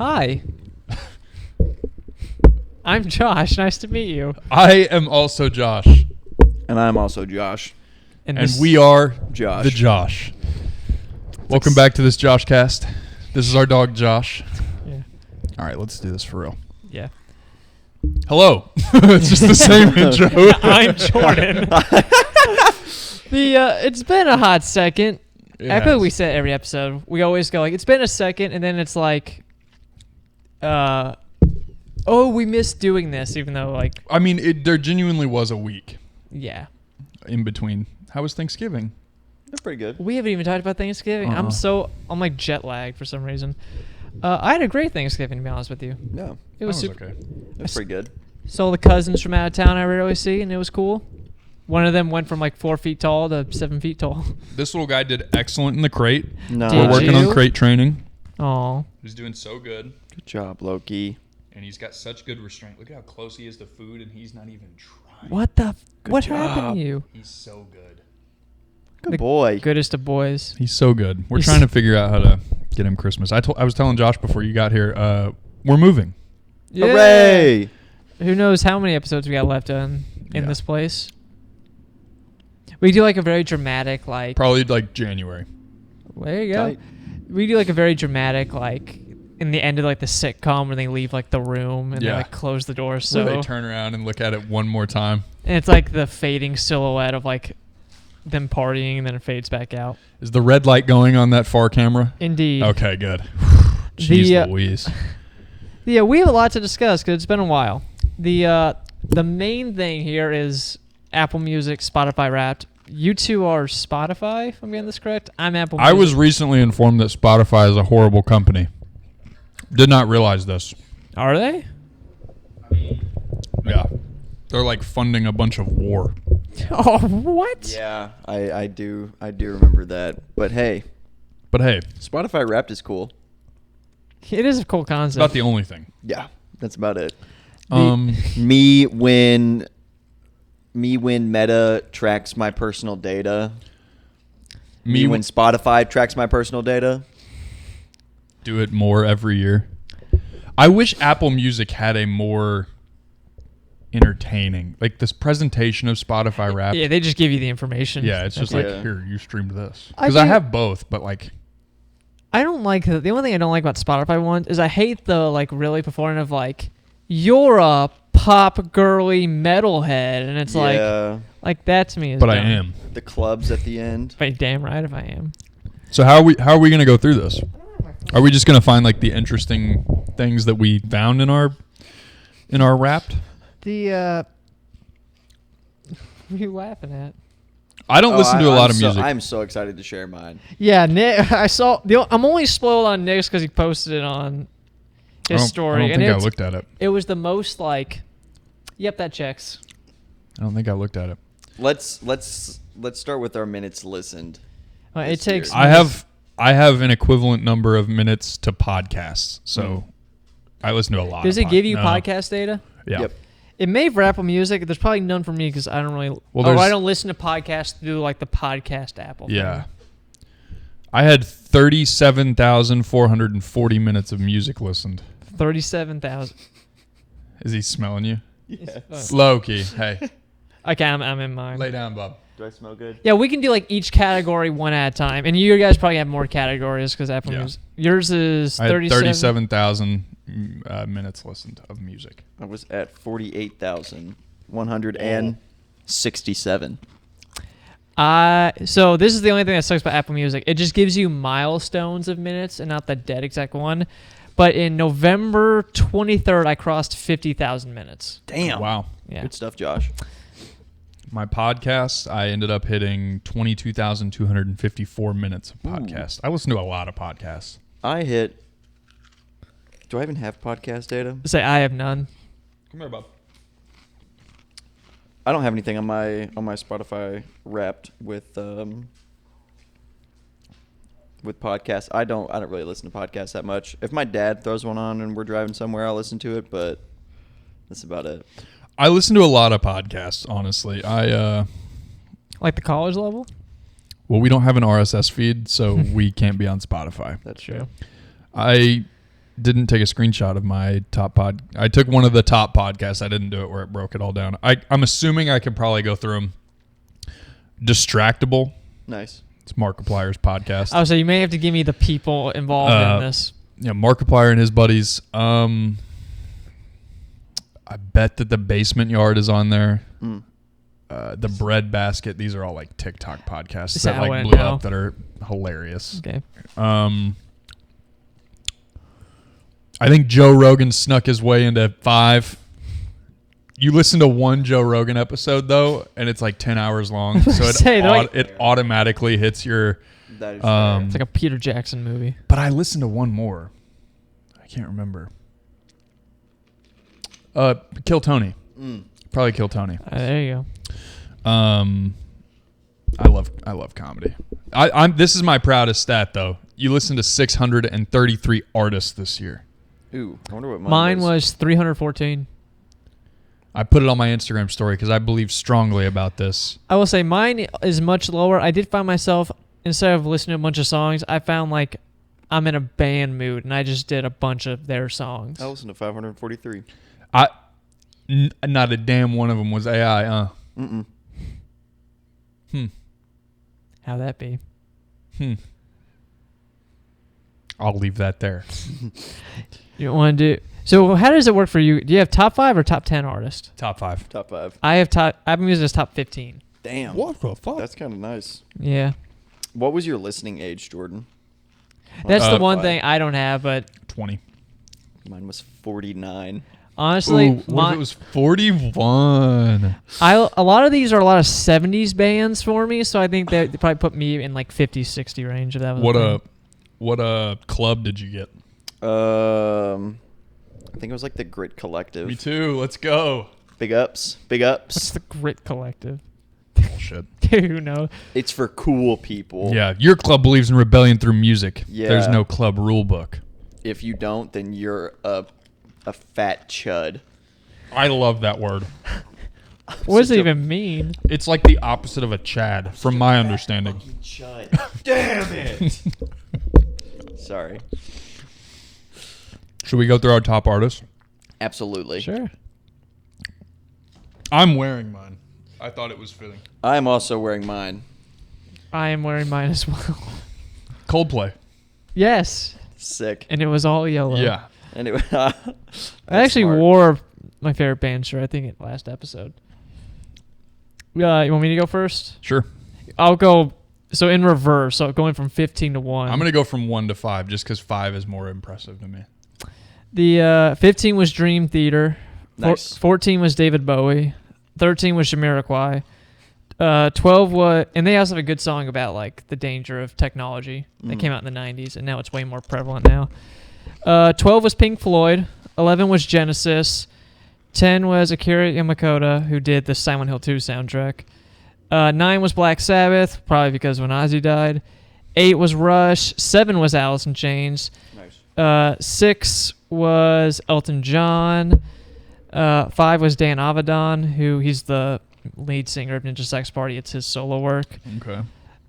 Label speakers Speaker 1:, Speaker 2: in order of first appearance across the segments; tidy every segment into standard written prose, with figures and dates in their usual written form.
Speaker 1: Hi. I'm Josh. Nice to meet you.
Speaker 2: I am also Josh.
Speaker 3: And I'm also Josh.
Speaker 2: And we are
Speaker 3: Josh.
Speaker 2: the Josh. Welcome back to this Josh cast. This is our dog Josh.
Speaker 1: Yeah.
Speaker 2: All right, let's do this for real.
Speaker 1: Yeah.
Speaker 2: Hello. It's just the same intro.
Speaker 1: I'm Jordan. It's been a hot second. I feel like we say it every episode. We always go like, it's been a second, and then it's like, oh, we missed doing this, even though like,
Speaker 2: I mean, there genuinely was a week
Speaker 1: yeah.
Speaker 2: in between. How was Thanksgiving?
Speaker 3: They're pretty good.
Speaker 1: We haven't even talked about Thanksgiving.
Speaker 2: Uh-uh.
Speaker 1: I'm like jet lagged for some reason. I had a great Thanksgiving, to be honest with you.
Speaker 3: No,
Speaker 1: It was
Speaker 2: That
Speaker 1: super.
Speaker 2: okay.
Speaker 3: that's pretty good.
Speaker 1: Saw the cousins from out of town I rarely see, and it was cool. One of them went from like 4 feet tall to 7 feet tall.
Speaker 2: This little guy did excellent in the crate.
Speaker 3: No,
Speaker 1: Did
Speaker 2: We're working
Speaker 1: you?
Speaker 2: on crate training.
Speaker 1: Oh,
Speaker 2: He's doing so good.
Speaker 3: Good job, Loki.
Speaker 2: And he's got such good restraint. Look at how close he is to food, and he's not even trying.
Speaker 1: what the?
Speaker 3: Good
Speaker 1: What
Speaker 3: job.
Speaker 1: happened to you?
Speaker 2: He's so good.
Speaker 3: Good
Speaker 1: The
Speaker 3: boy.
Speaker 1: Goodest of boys.
Speaker 2: He's so good. We're
Speaker 1: He's-
Speaker 2: trying to figure out how to get him Christmas. I was telling Josh before you got here, we're moving.
Speaker 1: Yeah.
Speaker 3: Hooray!
Speaker 1: Who knows how many episodes we got left in
Speaker 2: Yeah.
Speaker 1: this place? We do like a very dramatic like.
Speaker 2: Probably like January.
Speaker 1: There you go.
Speaker 3: Tight.
Speaker 1: We do like a very dramatic like in the end of like the sitcom when they leave like the room and they
Speaker 2: Yeah.
Speaker 1: like close the door.
Speaker 2: Where
Speaker 1: So
Speaker 2: they turn around and look at it one more time.
Speaker 1: and it's like the fading silhouette of like them partying and then it fades back out.
Speaker 2: Is the red light going on that far camera?
Speaker 1: Indeed.
Speaker 2: Okay, good. Jeez Louise.
Speaker 1: Yeah, we have a lot to discuss because it's been a while. The main thing here is Apple Music, Spotify Wrapped. You two are Spotify, if I'm getting this correct. I'm Apple Music.
Speaker 2: I was recently informed that Spotify is a horrible company. Did not realize this.
Speaker 1: Are they?
Speaker 2: Yeah. They're like funding a bunch of war.
Speaker 1: Oh, what?
Speaker 3: Yeah, I do remember that. But hey,
Speaker 2: But hey,
Speaker 3: Spotify Wrapped is cool.
Speaker 1: It is a cool
Speaker 2: it's
Speaker 1: concept.
Speaker 2: about the only thing.
Speaker 3: Yeah, that's about it.
Speaker 2: The-
Speaker 3: Me when Meta tracks my personal data.
Speaker 2: Me
Speaker 3: When Spotify tracks my personal data.
Speaker 2: do it more every year. I wish Apple Music had a more entertaining, like this presentation of Spotify Wrapped.
Speaker 1: Yeah, they just give you the information.
Speaker 2: Yeah, it's just
Speaker 1: That's
Speaker 2: like,
Speaker 3: Yeah.
Speaker 2: here, you streamed this.
Speaker 1: I
Speaker 2: Because I
Speaker 1: think-
Speaker 2: have both, but like,
Speaker 1: I don't like the only thing I don't like about Spotify ones is I hate the like really performative like you're a pop girly metalhead and it's
Speaker 3: Yeah,
Speaker 1: like that to me is
Speaker 2: but I
Speaker 1: dumb.
Speaker 2: am.
Speaker 3: the clubs at the end.
Speaker 1: But damn right if I am.
Speaker 2: So how are we gonna go through this? Are we just gonna find like the interesting things that we found in our Wrapped?
Speaker 1: The what are you laughing at?
Speaker 2: I don't listen to a lot of music.
Speaker 3: I'm so excited to share mine.
Speaker 1: Yeah, Nick. I saw. I'm only spoiled on Nick's because he posted it on his story,
Speaker 2: I don't
Speaker 1: and
Speaker 2: think I looked at it.
Speaker 1: it was the most like, yep, that checks.
Speaker 2: I don't think I looked at it.
Speaker 3: Let's start with our minutes listened.
Speaker 1: It
Speaker 3: This
Speaker 1: takes.
Speaker 3: year.
Speaker 2: I have an equivalent number of minutes to podcasts, so I listen to a lot.
Speaker 1: Does
Speaker 2: of
Speaker 1: it give you
Speaker 2: no.
Speaker 1: podcast data?
Speaker 2: Yeah.
Speaker 3: Yep.
Speaker 1: It may for Apple Music. There's probably none for me because I don't really.
Speaker 2: Well,
Speaker 1: I
Speaker 2: there's-
Speaker 1: don't listen to podcasts through like the podcast Apple.
Speaker 2: Yeah. I had 37,440 minutes of music listened.
Speaker 1: 37,000.
Speaker 2: Is he smelling you?
Speaker 3: Yes.
Speaker 2: Low key. Hey,
Speaker 1: Okay, I'm in mine.
Speaker 2: lay down, bub.
Speaker 3: Do I smell good?
Speaker 1: Yeah, we can do like each category one at a time, and you guys probably have more categories because Apple
Speaker 2: Yeah.
Speaker 1: Music. Yours is
Speaker 2: I had
Speaker 1: 37.
Speaker 2: 37,000 minutes listened of music.
Speaker 3: I was at 48,167.
Speaker 1: So this is the only thing that sucks about Apple Music. It just gives you milestones of minutes and not the dead exact one. But in November 23rd, I crossed 50,000 minutes.
Speaker 3: Damn.
Speaker 2: Wow.
Speaker 1: Yeah.
Speaker 3: Good stuff, Josh.
Speaker 2: My podcast, I ended up hitting 22,254 minutes of podcast. I listen to a lot of podcasts.
Speaker 3: I hit. Do I even have podcast data?
Speaker 1: Say I have none.
Speaker 2: Come here, bub.
Speaker 3: I don't have anything on my Spotify Wrapped with podcasts. I don't really listen to podcasts that much. If my dad throws one on and we're driving somewhere, I'll listen to it, but that's about it.
Speaker 2: I listen to a lot of podcasts, honestly.
Speaker 1: Like the college level?
Speaker 2: Well, we don't have an RSS feed, so we can't be on Spotify.
Speaker 3: That's
Speaker 1: True.
Speaker 3: true.
Speaker 2: I didn't take a screenshot of my top pod. I took one of the top podcasts. I didn't do it where it broke it all down. I'm assuming I could probably go through them. Distractable.
Speaker 3: Nice.
Speaker 2: It's Markiplier's podcast.
Speaker 1: Oh, so you may have to give me the people involved in this.
Speaker 2: Yeah, Markiplier and his buddies. I bet that the Basement Yard is on there.
Speaker 3: Mm.
Speaker 2: The Bread Basket. These are all like TikTok podcasts
Speaker 1: Is
Speaker 2: that
Speaker 1: that
Speaker 2: like
Speaker 1: what I
Speaker 2: blew
Speaker 1: know?
Speaker 2: up that are hilarious.
Speaker 1: Okay.
Speaker 2: I think Joe Rogan snuck his way into 5. You listen to one Joe Rogan episode though, and it's like 10 hours long, so it automatically hits your.
Speaker 3: That is fair.
Speaker 1: It's like a Peter Jackson movie.
Speaker 2: But I listened to one more. I can't remember. Kill Tony. Probably Kill Tony.
Speaker 1: There you go.
Speaker 2: I love comedy. This is my proudest stat though. You listen to 633 artists this year.
Speaker 3: Ooh, I wonder what
Speaker 1: Mine was 314.
Speaker 2: I put it on my Instagram story because I believe strongly about this.
Speaker 1: I will say mine is much lower. I did find myself, instead of listening to a bunch of songs, I found like I'm in a band mood and I just did a bunch of their songs.
Speaker 3: I listened to 543.
Speaker 2: Not a damn one of them was AI.
Speaker 3: Mm-mm.
Speaker 1: How'd that be?
Speaker 2: I'll leave that there.
Speaker 1: You don't want to do. So how does it work for you? Do you have top 5 or top 10 artists?
Speaker 2: Top 5.
Speaker 3: Top 5.
Speaker 1: I've been using as top 15.
Speaker 3: Damn.
Speaker 2: What the fuck?
Speaker 3: That's kind of nice.
Speaker 1: Yeah.
Speaker 3: What was your listening age, Jordan?
Speaker 1: That's the one
Speaker 3: 5.
Speaker 1: thing I don't have, but
Speaker 2: 20.
Speaker 3: Mine was 49.
Speaker 1: honestly,
Speaker 2: Ooh, what if it was 41?
Speaker 1: a lot of these are a lot of 70s bands for me, so I think they probably put me in like 50, 60 range if that was
Speaker 2: What club did you get?
Speaker 3: I think it was like the Grit Collective.
Speaker 2: Me too. Let's go.
Speaker 3: Big ups. Big
Speaker 1: What's
Speaker 3: ups.
Speaker 1: the Grit Collective?
Speaker 2: Bullshit.
Speaker 1: Who knows?
Speaker 3: It's for cool people.
Speaker 2: Yeah, your club believes in rebellion through music.
Speaker 3: Yeah.
Speaker 2: There's no club rule book.
Speaker 3: If you don't, then you're a fat chud.
Speaker 2: I love that word.
Speaker 1: What does
Speaker 3: Such
Speaker 1: it
Speaker 3: a
Speaker 1: even mean?
Speaker 2: It's like the opposite of a Chad, from my understanding.
Speaker 3: Chud. Damn it. Sorry.
Speaker 2: Should we go through our top artists?
Speaker 3: Absolutely.
Speaker 1: Sure.
Speaker 2: I'm wearing mine. I thought it was fitting.
Speaker 3: I am also wearing mine.
Speaker 1: I am wearing mine as well.
Speaker 2: Coldplay.
Speaker 1: Yes.
Speaker 3: Sick.
Speaker 1: And it was all yellow.
Speaker 2: Yeah.
Speaker 3: Anyway.
Speaker 1: I actually wore my favorite band shirt, I think, at last episode. You want me to go first?
Speaker 2: Sure.
Speaker 1: I'll go. So in reverse. So going from 15 to 1.
Speaker 2: I'm going to go from 1 to 5 just because 5 is more impressive to me.
Speaker 1: The 15 was Dream Theater.
Speaker 3: Nice.
Speaker 1: 14 was David Bowie. 13 was Jamiroquai. 12 was, and they also have a good song about like the danger of technology that came out in the 90s, and now it's way more prevalent now. 12 was Pink Floyd. 11 was Genesis. 10 was Akira Yamamoto, who did the Silent Hill 2 soundtrack. 9 was Black Sabbath, probably because when Ozzy died. 8 was Rush. 7 was Alice in Chains.
Speaker 3: Nice.
Speaker 1: 6 was Elton John. 5 was Dan Avidan, he's the lead singer of Ninja Sex Party. It's his solo work.
Speaker 2: Okay.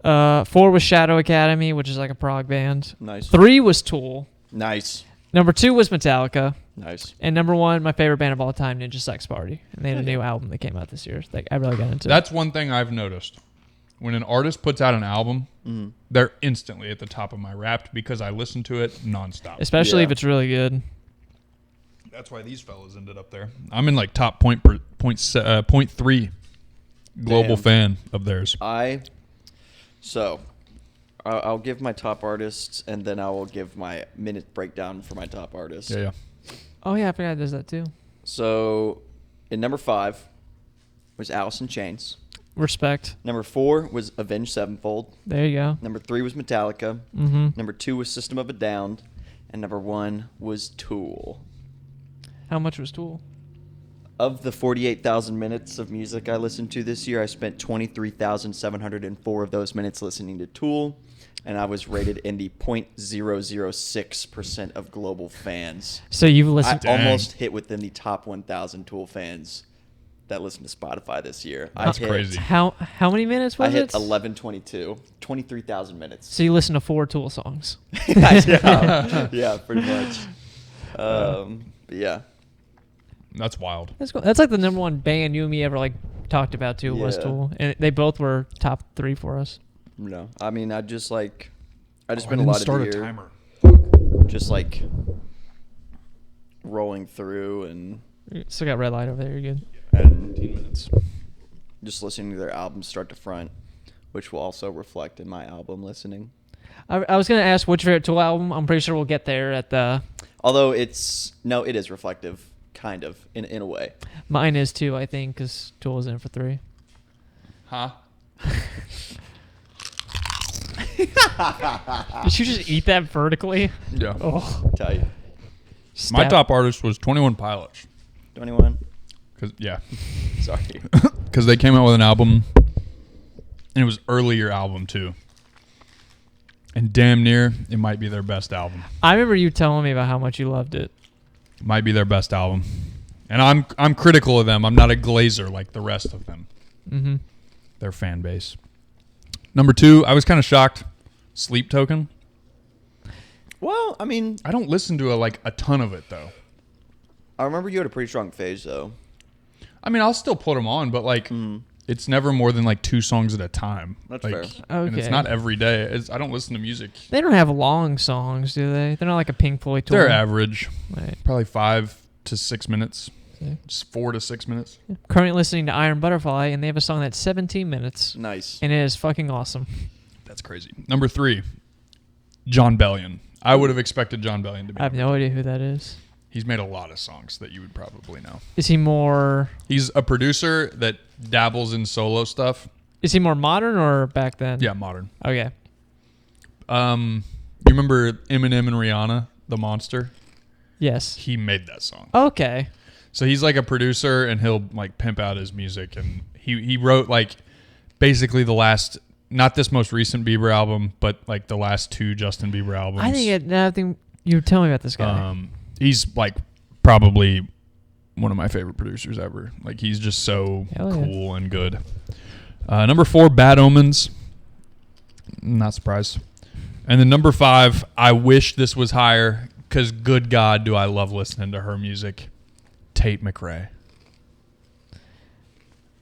Speaker 1: 4 was Shadow Academy, which is like a prog band.
Speaker 3: Nice.
Speaker 1: 3 was Tool.
Speaker 3: Nice.
Speaker 1: Number 2 was Metallica.
Speaker 3: Nice.
Speaker 1: And number 1, my favorite band of all time, Ninja Sex Party. And they had a new album that came out this year that I really got into.
Speaker 2: That's one thing I've noticed. When an artist puts out an album, they're instantly at the top of my Wrapped because I listen to it nonstop.
Speaker 1: Especially
Speaker 3: Yeah.
Speaker 1: if it's really good.
Speaker 2: That's why these fellas ended up there. I'm in like top point 0.3 global
Speaker 3: Damn.
Speaker 2: fan of theirs.
Speaker 3: I'll give my top artists, and then I will give my minute breakdown for my top artists.
Speaker 2: Yeah.
Speaker 1: Oh, yeah, I forgot it does that too.
Speaker 3: So, in number 5 was Alice in Chains.
Speaker 1: Respect.
Speaker 3: Number 4 was Avenged Sevenfold.
Speaker 1: There you go.
Speaker 3: Number 3 was Metallica.
Speaker 1: Mm-hmm.
Speaker 3: Number 2 was System of a Down. And number 1 was Tool.
Speaker 1: How much was Tool?
Speaker 3: Of the 48,000 minutes of music I listened to this year, I spent 23,704 of those minutes listening to Tool, and I was rated in the 0.006% of global fans.
Speaker 1: So you've
Speaker 3: I
Speaker 1: listened.
Speaker 2: Dang.
Speaker 3: almost hit within the top 1,000 Tool fans that listen to Spotify this year.
Speaker 2: That's crazy.
Speaker 1: How many minutes
Speaker 3: I
Speaker 1: was
Speaker 3: hit
Speaker 1: it?
Speaker 3: 1122, 23,000 minutes.
Speaker 1: So you listen to 4 Tool songs.
Speaker 3: yeah, pretty much. But yeah.
Speaker 2: That's wild.
Speaker 1: That's cool. That's like the number one band you and me ever like talked about too. Was
Speaker 3: Yeah.
Speaker 1: Tool, and they both were top 3 for us.
Speaker 3: No, I mean, I just spent a
Speaker 2: didn't
Speaker 3: lot of
Speaker 2: start
Speaker 3: the
Speaker 2: a
Speaker 3: year
Speaker 2: timer.
Speaker 3: just like rolling through
Speaker 1: Still got red light over there. You're good.
Speaker 3: and
Speaker 2: 15 minutes.
Speaker 3: just listening to their albums start to front, which will also reflect in my album listening.
Speaker 1: I was gonna ask what's your favorite Tool album. I'm pretty sure we'll get there at the.
Speaker 3: Although it is reflective, kind of in a way.
Speaker 1: Mine is too, I think, because Tool is in for 3.
Speaker 2: Huh?
Speaker 1: Did you just eat that vertically?
Speaker 2: Yeah.
Speaker 1: Oh,
Speaker 3: Tight.
Speaker 2: My
Speaker 1: stab.
Speaker 2: top artist was 21 Pilots.
Speaker 3: 21.
Speaker 2: Sorry.
Speaker 3: Sorry.
Speaker 2: Because they came out with an album, and it was earlier album too. And damn near, it might be their best album.
Speaker 1: I remember you telling me about how much you loved it.
Speaker 2: Might be their best album. And I'm critical of them. I'm not a glazer like the rest of them.
Speaker 1: Mm-hmm.
Speaker 2: Their fan base. Number 2, I was kind of shocked. Sleep Token.
Speaker 3: Well, I mean,
Speaker 2: I don't listen to a ton of it though.
Speaker 3: I remember you had a pretty strong phase though.
Speaker 2: I mean, I'll still put them on, but it's never more than 2 songs at a time.
Speaker 3: That's
Speaker 2: like,
Speaker 3: fair.
Speaker 2: And it's
Speaker 1: Okay.
Speaker 2: not every day. I don't listen to music.
Speaker 1: They don't have long songs, do they? They're not like a Pink Floyd tour.
Speaker 2: They're average.
Speaker 1: Right.
Speaker 2: Probably 5 to 6 minutes.
Speaker 1: See.
Speaker 2: Just 4 to 6 minutes.
Speaker 1: Currently listening to Iron Butterfly, and they have a song that's 17 minutes,
Speaker 3: Nice.
Speaker 1: and it is fucking awesome.
Speaker 2: That's crazy. Number 3, John Bellion. I would have expected John Bellion to be.
Speaker 1: I have no idea who that is.
Speaker 2: He's made a lot of songs that you would probably know.
Speaker 1: Is he more?
Speaker 2: He's a producer that dabbles in solo stuff.
Speaker 1: Is he more modern or back then?
Speaker 2: Yeah, modern.
Speaker 1: Okay.
Speaker 2: You remember Eminem and Rihanna, The Monster?
Speaker 1: Yes.
Speaker 2: He made that song.
Speaker 1: Okay.
Speaker 2: So he's like a producer, and he'll pimp out his music, and he wrote basically the last, not this most recent Bieber album, but the last 2 Justin Bieber albums.
Speaker 1: I think nothing. You tell me about this guy.
Speaker 2: He's probably one of my favorite producers ever. He's just so
Speaker 1: Hell yeah.
Speaker 2: cool and good. Number 4, Bad Omens. Not surprised. And then number 5, I wish this was higher because good God, do I love listening to her music. Tate McRae.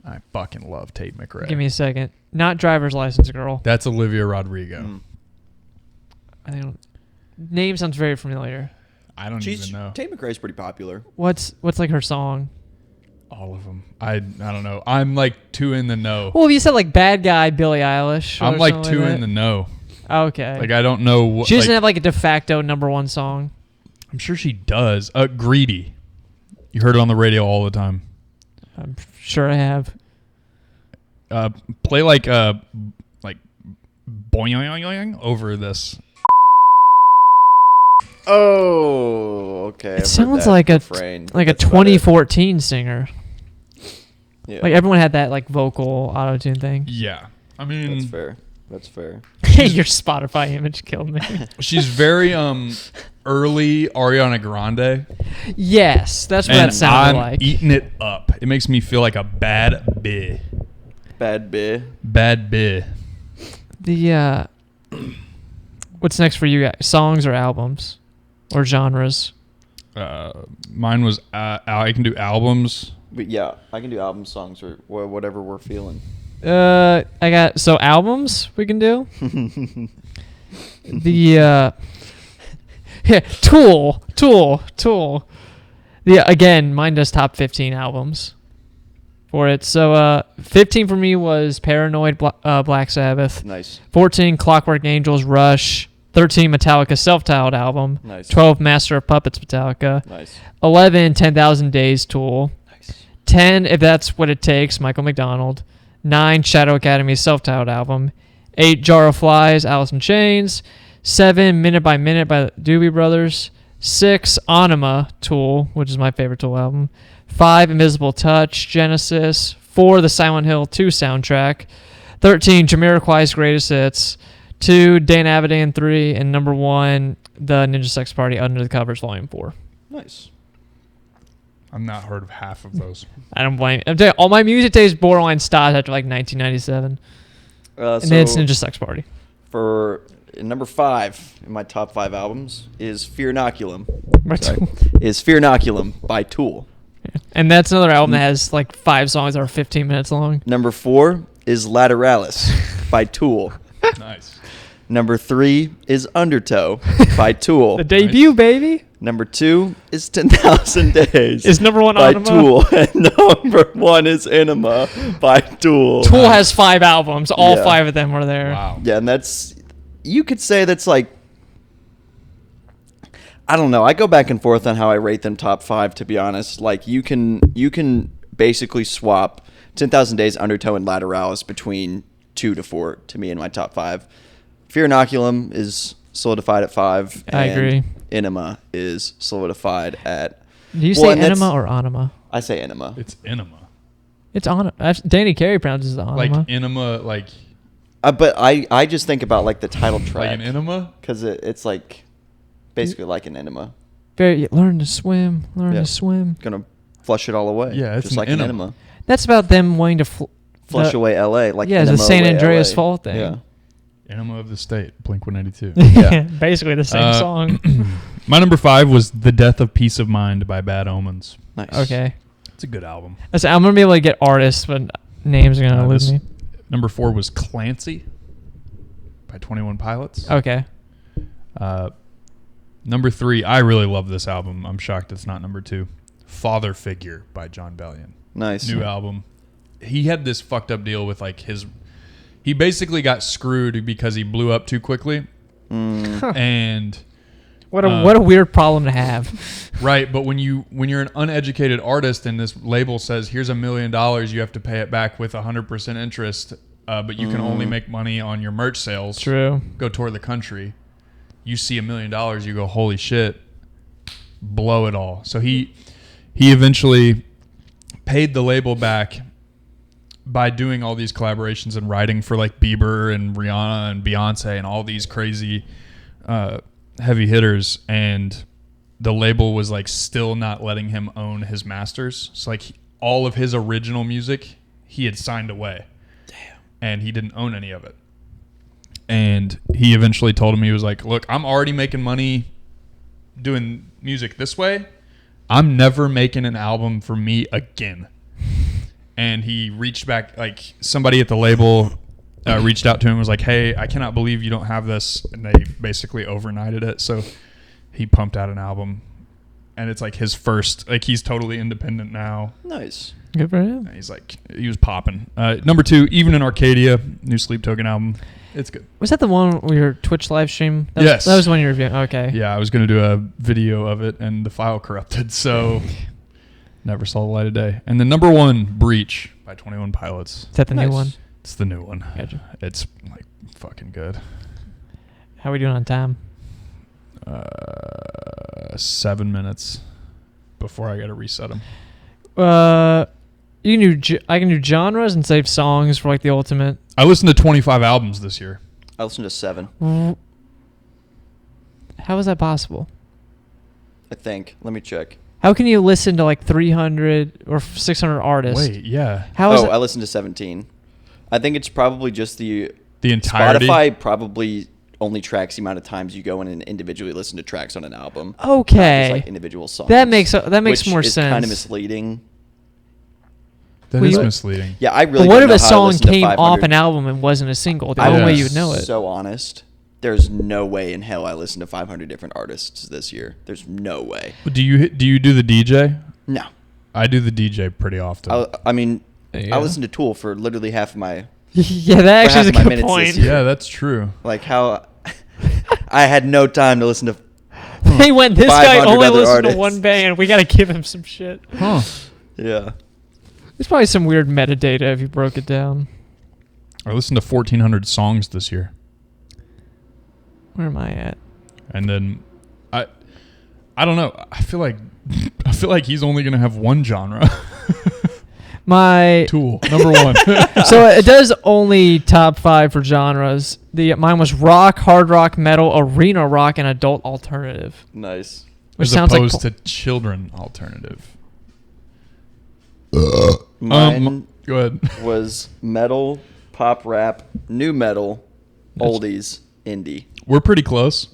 Speaker 2: I fucking love Tate McRae.
Speaker 1: Give me a second. Not Driver's License Girl.
Speaker 2: That's Olivia Rodrigo.
Speaker 1: I don't. Name sounds very familiar.
Speaker 2: I don't even know.
Speaker 3: Tate McRae's pretty popular.
Speaker 1: What's like her song?
Speaker 2: All of them. I don't know. I'm too in the know.
Speaker 1: Well, if you said Bad Guy, Billie Eilish.
Speaker 2: I'm
Speaker 1: something
Speaker 2: too
Speaker 1: that.
Speaker 2: in the know.
Speaker 1: Okay.
Speaker 2: I don't know what.
Speaker 1: She doesn't have a de facto number 1 song.
Speaker 2: I'm sure she does. Greedy. You heard it on the radio all the time.
Speaker 1: I'm sure I have.
Speaker 2: Play boing over this.
Speaker 3: Oh, okay.
Speaker 1: It sounds like a 2014 singer.
Speaker 3: Yeah,
Speaker 2: Mm.
Speaker 1: Everyone had that Vocal auto-tune thing.
Speaker 2: Yeah. I mean,
Speaker 3: that's fair. That's fair.
Speaker 1: Your Spotify image killed me.
Speaker 2: she's very early Ariana Grande.
Speaker 1: Yes, that's what
Speaker 2: And
Speaker 1: that sounded
Speaker 2: I'm
Speaker 1: like.
Speaker 2: eating it up. It makes me feel like a bad bitch.
Speaker 3: Bad bit.
Speaker 2: Bad bitch.
Speaker 1: The what's next for you guys? Songs or albums or genres?
Speaker 2: Mine was I can do albums.
Speaker 3: But yeah, I can do album songs or whatever we're feeling.
Speaker 1: I got albums we can do. The yeah, Tool. Yeah, again, mine does top 15 albums for it. So 15 for me was Paranoid, Black Sabbath.
Speaker 3: Nice.
Speaker 1: 14 Clockwork Angels, Rush. 13 Metallica self-titled album.
Speaker 3: Nice.
Speaker 1: 12 Master of Puppets, Metallica.
Speaker 3: Nice.
Speaker 1: 11 10,000 Days, Tool.
Speaker 3: Nice.
Speaker 1: 10 If That's What It Takes, Michael McDonald. 9 Shadow Academy self-titled album. 8 Jar of Flies, Alice in Chains. 7 Minute by Minute by the Doobie Brothers. 6 Anima, Tool, which is my favorite Tool album. 5 Invisible Touch, Genesis. 4 The Silent Hill 2 soundtrack. 13 Jamiroquai's Greatest Hits. 2 Dan Avidan 3, and number 1 The Ninja Sex Party Under the Covers Volume 4.
Speaker 3: Nice.
Speaker 2: I've not heard of half of those.
Speaker 1: I don't blame. I'm telling you, all my music taste borderline stopped after 1997, and then it's Ninja Sex Party.
Speaker 3: For And number 5 in my top 5 albums is Fear Inoculum.
Speaker 1: Right.
Speaker 3: Sorry. Is Fear Inoculum by Tool.
Speaker 1: And that's another album that has like 5 songs that are 15 minutes long.
Speaker 3: Number 4 is Lateralis by Tool.
Speaker 2: Nice.
Speaker 3: Number 3 is Undertow by Tool.
Speaker 1: The debut, baby.
Speaker 3: Number 2 is 10,000 Days.
Speaker 1: Is number 1
Speaker 3: by
Speaker 1: Anima?
Speaker 3: Tool. And number 1 is Enema by Tool.
Speaker 1: Tool has 5 albums. All
Speaker 3: Yeah.
Speaker 1: 5 of them are there.
Speaker 2: Wow.
Speaker 3: Yeah, and that's, you could say that's like, I don't know. I go back and forth on how I rate them top 5, to be honest. Like, you can basically swap 10,000 Days, Undertow, and Lateralis between 2 to 4 to me in my top 5. Fear Inoculum is solidified at 5.
Speaker 1: I
Speaker 3: and
Speaker 1: agree.
Speaker 3: Enema is solidified at,
Speaker 1: Do you
Speaker 3: Well,
Speaker 1: say
Speaker 3: and that's-
Speaker 1: Enema or Anima?
Speaker 3: I say Enema.
Speaker 2: It's enema.
Speaker 1: It's Anima. Danny Carey pronounces it Anima.
Speaker 2: Like enema, like
Speaker 3: But I just think about like the title
Speaker 2: like
Speaker 3: track.
Speaker 2: an enema.
Speaker 3: Because it's like basically like an enema.
Speaker 1: Learn to swim. Learn
Speaker 3: Yeah.
Speaker 1: to swim.
Speaker 3: Gonna flush it all away.
Speaker 2: Yeah, it's
Speaker 3: just
Speaker 2: an
Speaker 3: like an
Speaker 2: enema.
Speaker 3: enema.
Speaker 1: That's about them wanting to
Speaker 3: Flush away LA. Like
Speaker 1: Yeah, it's a
Speaker 3: enema
Speaker 1: San
Speaker 3: away
Speaker 1: Andreas
Speaker 3: LA.
Speaker 1: Fault thing.
Speaker 3: Yeah.
Speaker 2: Enema of the State, Blink-182.
Speaker 3: Yeah.
Speaker 1: Basically the same song.
Speaker 2: My number 5 was The Death of Peace of Mind by Bad Omens.
Speaker 3: Nice.
Speaker 1: Okay.
Speaker 2: It's a good album.
Speaker 1: I'm gonna be able to get artists, but names are gonna lose me.
Speaker 2: Number 4 was Clancy by 21 Pilots.
Speaker 1: Okay.
Speaker 2: Number 3, I really love this album. I'm shocked it's not number 2. Father Figure by John Bellion.
Speaker 3: Nice.
Speaker 2: New album. He had this fucked up deal with like he basically got screwed because he blew up too quickly. And
Speaker 1: What a weird problem to have.
Speaker 2: right, but when you're an uneducated artist and this label says here's $1 million, you have to pay it back with 100% interest, but you can only make money on your merch sales.
Speaker 1: True.
Speaker 2: Go tour the country. You see $1 million, you go, holy shit, blow it all. So he eventually paid the label back by doing all these collaborations and writing for like Bieber and Rihanna and Beyonce and all these crazy heavy hitters, and the label was like still not letting him own his masters. So like all of his original music he had signed away. Damn. And he didn't own any of it. And he eventually told him, he was like, look, I'm already making money doing music this way. I'm never making an album for me again. And he reached back, like somebody at the label reached out to him and was like, hey, I cannot believe you don't have this. And they basically overnighted it. So he pumped out an album. And it's like his first, like he's totally independent now.
Speaker 3: Nice.
Speaker 1: Good for him.
Speaker 2: And he's like, he was popping. Number 2, Even in Arcadia, new Sleep Token album. It's good.
Speaker 1: Was that the one with your Twitch live stream?
Speaker 2: Yes.
Speaker 1: That was the one you were reviewing. Okay.
Speaker 2: Yeah, I was going to do a video of it and the file corrupted. So never saw the light of day. And then number 1, Breach by 21 Pilots.
Speaker 1: Is that the new
Speaker 3: Nice.
Speaker 1: one?
Speaker 2: It's the new one.
Speaker 1: Gotcha.
Speaker 2: It's like fucking good.
Speaker 1: How are we doing on time?
Speaker 2: 7 minutes before I got to reset them.
Speaker 1: You can do I can do genres and save songs for like the ultimate.
Speaker 2: I listened to 25 albums this year.
Speaker 3: I listened to 7,
Speaker 1: How is that possible?
Speaker 3: I think. Let me check.
Speaker 1: How can you listen to like 300 or 600 artists?
Speaker 2: Wait, yeah.
Speaker 1: How is
Speaker 3: I listened to 17. I think it's probably just the
Speaker 2: entirety.
Speaker 3: Spotify probably only tracks the amount of times you go in and individually listen to tracks on an album. not
Speaker 1: Okay.
Speaker 3: just like individual songs.
Speaker 1: That makes
Speaker 3: which
Speaker 1: more
Speaker 3: is
Speaker 1: sense.
Speaker 3: kind of misleading.
Speaker 2: That
Speaker 1: Well,
Speaker 2: is
Speaker 1: you-
Speaker 2: misleading.
Speaker 3: Yeah, I really
Speaker 1: But what
Speaker 3: don't
Speaker 1: if
Speaker 3: know
Speaker 1: a
Speaker 3: how I
Speaker 1: song
Speaker 3: listened to
Speaker 1: came
Speaker 3: 500.
Speaker 1: off an album and wasn't a single? The
Speaker 3: I
Speaker 1: only
Speaker 3: will
Speaker 1: way
Speaker 3: be
Speaker 1: you would know it.
Speaker 3: So honest, there's no way in hell I listened to 500 different artists this year. There's no way.
Speaker 2: Do you do the DJ?
Speaker 3: No.
Speaker 2: I do the DJ pretty often.
Speaker 3: I mean,
Speaker 1: Yeah.
Speaker 3: I listened to Tool for literally half of my,
Speaker 1: Yeah, that actually is a
Speaker 3: half of my
Speaker 1: good
Speaker 3: minutes
Speaker 1: point.
Speaker 3: this year.
Speaker 2: yeah, that's true.
Speaker 3: like how I had no time to listen to.
Speaker 1: They went, this guy
Speaker 3: 500
Speaker 1: only
Speaker 3: other
Speaker 1: listened
Speaker 3: artists.
Speaker 1: to one band. We got to give him some shit.
Speaker 2: Huh.
Speaker 3: Yeah.
Speaker 1: There's probably some weird metadata if you broke it down.
Speaker 2: I listened to 1,400 songs this year.
Speaker 1: Where am I at?
Speaker 2: And then I don't know. I feel like he's only going to have one genre.
Speaker 1: My
Speaker 2: Tool, number 1.
Speaker 1: So it does only top 5 for genres. Mine was rock, hard rock, metal, arena rock, and adult alternative.
Speaker 3: Nice.
Speaker 1: Which
Speaker 2: As
Speaker 1: sounds
Speaker 2: opposed
Speaker 1: like
Speaker 2: to children alternative.
Speaker 3: Mine
Speaker 2: Go ahead.
Speaker 3: was metal, pop rap, new metal, oldies, indie.
Speaker 2: We're pretty close.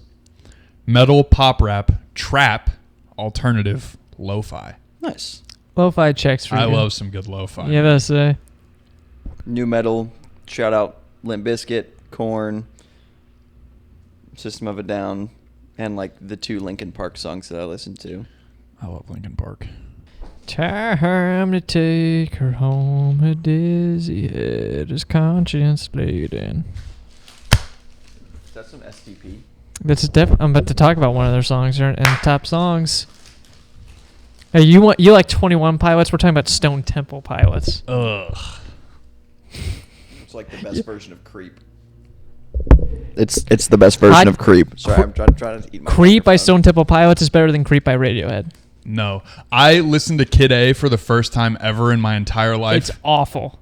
Speaker 2: Metal, pop rap, trap, alternative, lo-fi.
Speaker 3: Nice.
Speaker 1: Lo-fi checks for you.
Speaker 2: I love some good lo-fi.
Speaker 1: Yeah, that's say.
Speaker 3: New metal. Shout out Limp Bizkit, Korn, System of a Down, and like the 2 Linkin Park songs that I listened to.
Speaker 2: I love Linkin Park.
Speaker 1: Time to take her home, a dizzy head is conscience laden.
Speaker 3: Is that some STP?
Speaker 1: I'm about to talk about one of their songs here, and top songs. Hey, you like 21 Pilots? We're talking about Stone Temple Pilots.
Speaker 2: Ugh.
Speaker 3: It's like the best version of Creep. It's the best version of Creep. Sorry, I'm trying to eat my
Speaker 1: Creep by
Speaker 3: microphone.
Speaker 1: Stone Temple Pilots is better than Creep by Radiohead.
Speaker 2: No. I listened to Kid A for the first time ever in my entire life.
Speaker 1: It's awful.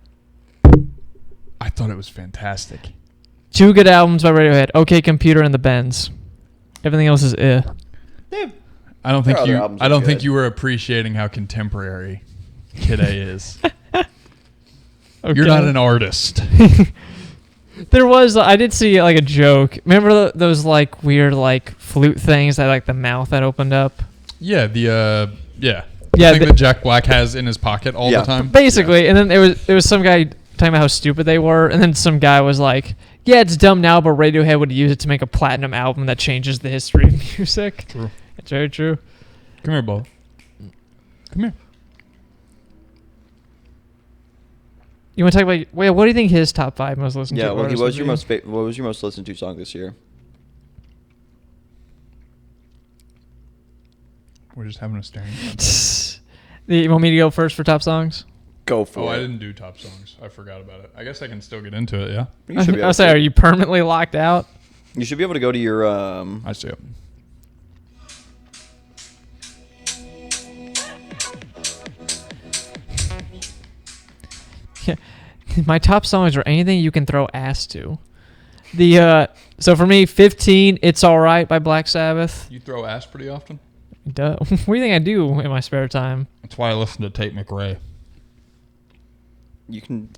Speaker 2: I thought it was fantastic.
Speaker 1: 2 good albums by Radiohead. OK Computer and The Bends. Everything else is
Speaker 3: Yeah,
Speaker 2: I don't
Speaker 3: Their
Speaker 2: think
Speaker 3: other
Speaker 2: you
Speaker 3: albums
Speaker 2: I
Speaker 3: are
Speaker 2: don't think
Speaker 3: good.
Speaker 2: you were appreciating how contemporary Kid A is.
Speaker 1: Okay.
Speaker 2: You're not an artist.
Speaker 1: There was, I did see like a joke. Remember those like weird like flute things that like the mouth that opened up?
Speaker 2: Yeah, the
Speaker 1: Yeah,
Speaker 2: thing that Jack Black has in his pocket all
Speaker 3: Yeah.
Speaker 2: the time.
Speaker 1: Basically, and then there was some guy talking about how stupid they were, and then some guy was like, "Yeah, it's dumb now, but Radiohead would use it to make a platinum album that changes the history of music."
Speaker 2: True.
Speaker 1: It's very true.
Speaker 2: Come here, Bo. Come here.
Speaker 1: You want to talk about? Wait, what do you think his top 5 most listened to?
Speaker 3: Yeah, what
Speaker 1: artists
Speaker 3: was
Speaker 1: would
Speaker 3: your
Speaker 1: be?
Speaker 3: what was your most listened to song this year?
Speaker 2: We're just having a staring contest.
Speaker 1: You want me to go first for top songs?
Speaker 3: Go for
Speaker 2: Oh,
Speaker 3: it.
Speaker 2: I didn't do top songs. I forgot about it. I guess I can still get into it, yeah?
Speaker 3: You should be able
Speaker 1: I'll say,
Speaker 3: to.
Speaker 1: are you permanently locked out?
Speaker 3: You should be able to go to your
Speaker 2: I see it.
Speaker 1: Yeah. My top songs are anything you can throw ass to. So for me, 15, It's Alright by Black Sabbath.
Speaker 2: You throw ass pretty often?
Speaker 1: Duh. What do you think I do in my spare time?
Speaker 2: That's why I listen to Tate McRae.
Speaker 3: You can,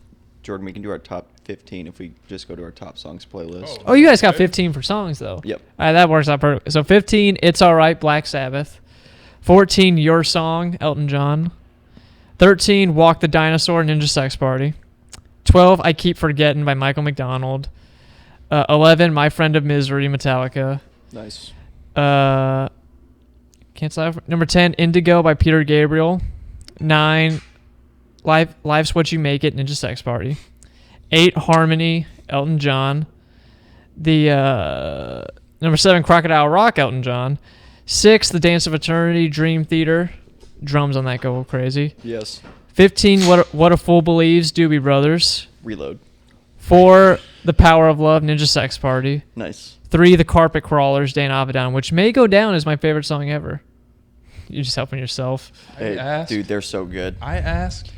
Speaker 3: Jordan. We can do our top 15 if we just go to our top songs playlist.
Speaker 1: Oh, you guys got 15 for songs, though.
Speaker 3: Yep.
Speaker 1: All right, that works out perfect. So 15, It's Alright, Black Sabbath. 14, Your Song, Elton John. 13, Walk the Dinosaur, Ninja Sex Party. 12, I Keep Forgetting by Michael McDonald. 11, My Friend of Misery, Metallica.
Speaker 3: Nice.
Speaker 1: Can't stop. Number 10, Indigo by Peter Gabriel. 9, Life's What You Make It, Ninja Sex Party. 8, Harmony, Elton John. The number 7, Crocodile Rock, Elton John. 6, The Dance of Eternity, Dream Theater. Drums on that go crazy.
Speaker 3: Yes.
Speaker 1: 15, What a Fool Believes, Doobie Brothers.
Speaker 3: Reload.
Speaker 1: 4, The Power of Love, Ninja Sex Party.
Speaker 3: Nice.
Speaker 1: 3, The Carpet Crawlers, Dan Avidan, which may go down as my favorite song ever. You're just helping yourself.
Speaker 3: Hey,
Speaker 2: asked.
Speaker 3: dude, they're so good.
Speaker 2: I asked.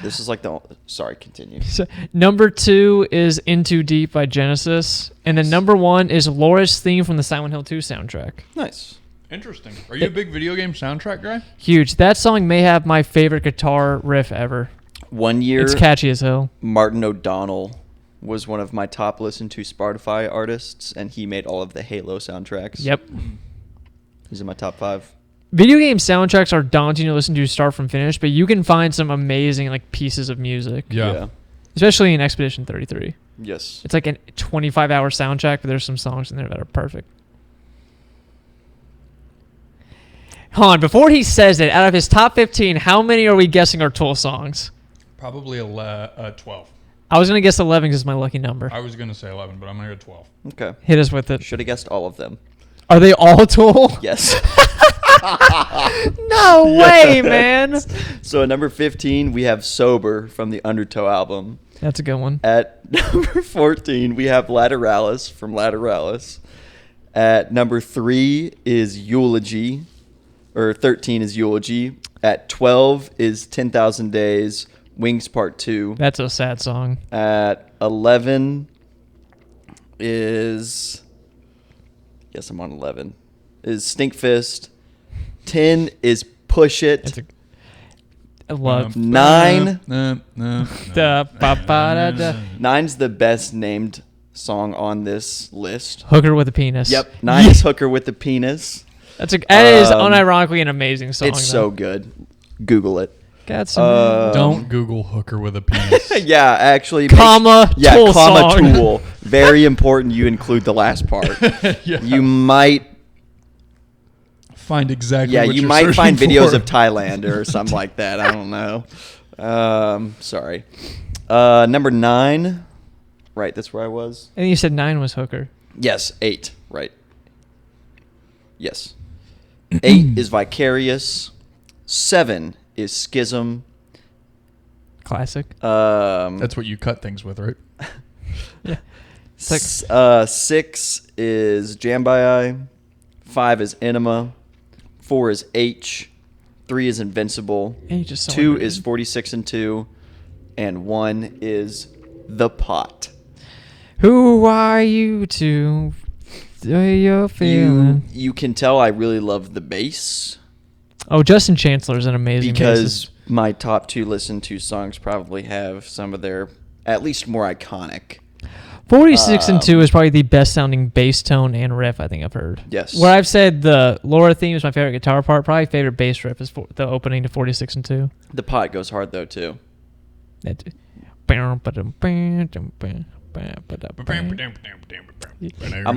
Speaker 3: This is like the. Sorry, continue.
Speaker 1: So, number 2 is Into Deep by Genesis. And then number 1 is Laura's theme from the Silent Hill 2 soundtrack.
Speaker 3: Nice.
Speaker 2: Interesting. Are you a big video game soundtrack guy?
Speaker 1: Huge. That song may have my favorite guitar riff ever.
Speaker 3: One year,
Speaker 1: It's catchy as hell.
Speaker 3: Martin O'Donnell was one of my top listened to Spotify artists, and he made all of the Halo soundtracks.
Speaker 1: Yep.
Speaker 3: He's in my top 5.
Speaker 1: Video game soundtracks are daunting to listen to start from finish, but you can find some amazing like pieces of music.
Speaker 2: Yeah.
Speaker 1: Especially in Expedition 33.
Speaker 3: Yes.
Speaker 1: It's like a 25-hour soundtrack, but there's some songs in there that are perfect. Hold on, before he says it, out of his top 15, how many are we guessing are Tool songs?
Speaker 2: Probably 12.
Speaker 1: I was going to guess 11 because it's my lucky number.
Speaker 2: I was going to say 11, but I'm going to go 12.
Speaker 3: Okay.
Speaker 1: Hit us with it.
Speaker 3: Should have guessed all of them.
Speaker 1: Are they all Tool?
Speaker 3: Yes.
Speaker 1: No way, man.
Speaker 3: So at number 15, we have Sober from the Undertow album.
Speaker 1: That's a good one.
Speaker 3: At number 14, we have Lateralis from Lateralis. At number 3 is Eulogy, or 13 is Eulogy. At 12 is 10,000 Days, Wings Part 2.
Speaker 1: That's a sad song.
Speaker 3: At 11 is... Yes, I'm on 11. Is Stinkfist. 10 is Push It.
Speaker 1: That's a... I love...
Speaker 3: 9.
Speaker 1: Da, ba, ba, da, da.
Speaker 3: 9's the best named song on this list.
Speaker 1: Hooker with a penis.
Speaker 3: Yep, 9 is Hooker with the Penis.
Speaker 1: That is unironically an amazing song.
Speaker 3: It's so good. Google it.
Speaker 1: Got some.
Speaker 2: Don't Google Hooker with a penis.
Speaker 3: Yeah, actually.
Speaker 1: Comma, Tool
Speaker 3: comma,
Speaker 1: song.
Speaker 3: Tool. Very important you include the last part.
Speaker 2: Yeah.
Speaker 3: You might
Speaker 2: Find exactly
Speaker 3: Yeah,
Speaker 2: what
Speaker 3: you
Speaker 2: you're
Speaker 3: might find
Speaker 2: searching
Speaker 3: videos
Speaker 2: for.
Speaker 3: of Thailand or something like that. I don't know. Sorry. Number 9. Right, that's where I was.
Speaker 1: And you said 9 was Hooker.
Speaker 3: Yes, 8. Right. Yes. 8 is Vicarious. 7 is Schism.
Speaker 1: Classic.
Speaker 2: That's what you cut things with, right?
Speaker 1: Yeah.
Speaker 3: 6 is Jambai. 5 is Enema. 4 is H. 3 is Invincible.
Speaker 1: And you just saw
Speaker 3: 2
Speaker 1: it.
Speaker 3: is 46 and 2. And 1 is The Pot.
Speaker 1: Who are you to say you're feeling?
Speaker 3: You can tell I really love the bass
Speaker 1: Oh, Justin Chancellor's an amazing
Speaker 3: because
Speaker 1: bassist.
Speaker 3: my top 2 listened to songs probably have some of their at least more iconic.
Speaker 1: 46 and 2 is probably the best sounding bass tone and riff I think I've heard.
Speaker 3: Yes.
Speaker 1: Where I've said the Laura theme is my favorite guitar part, probably favorite bass riff is the opening to 46 and 2.
Speaker 3: The Pot goes hard though too. I'm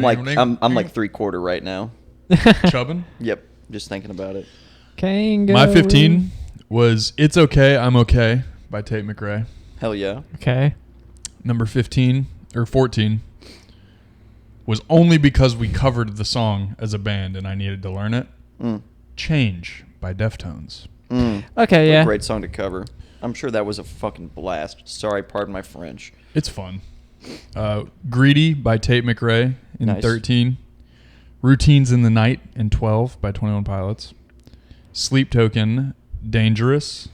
Speaker 3: like 3/4 right now.
Speaker 2: Chubbin.
Speaker 3: Yep, just thinking about it.
Speaker 1: Kangaroo.
Speaker 2: My 15 was It's Okay, I'm Okay by Tate McRae.
Speaker 3: Hell yeah.
Speaker 1: Okay.
Speaker 2: Number 15 or 14 was only because we covered the song as a band and I needed to learn it. Change by Deftones.
Speaker 1: Okay,
Speaker 3: What a
Speaker 1: yeah.
Speaker 3: great song to cover. I'm sure that was a fucking blast. Sorry, pardon my French.
Speaker 2: It's fun. Greedy by Tate McRae in
Speaker 3: Nice.
Speaker 2: 13. Routines in the Night in 12 by 21 Pilots. Sleep Token, Dangerous.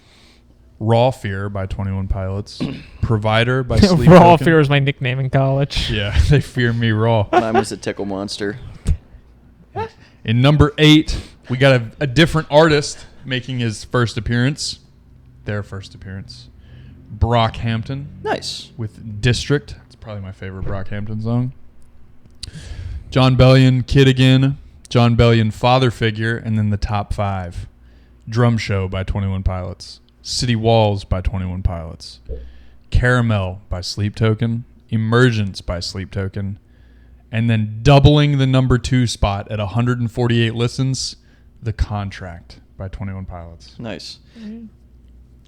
Speaker 2: Raw Fear by 21 Pilots. Provider by Sleep
Speaker 1: Raw
Speaker 2: Token.
Speaker 1: Fear was my nickname in college.
Speaker 2: Yeah, they fear me raw.
Speaker 3: Mine was a Tickle Monster.
Speaker 2: In number 8, we got a different artist making his first appearance. Their first appearance. Brockhampton
Speaker 3: Nice.
Speaker 2: with District. It's probably my favorite Brockhampton song. John Bellion, Kid Again. John Bellion, Father Figure. And then the top 5. Drum Show by 21 Pilots. City Walls by 21 Pilots. Caramel by Sleep Token. Emergence by Sleep Token. And then doubling the number 2 spot at 148 listens, The Contract by 21 Pilots.
Speaker 3: Nice.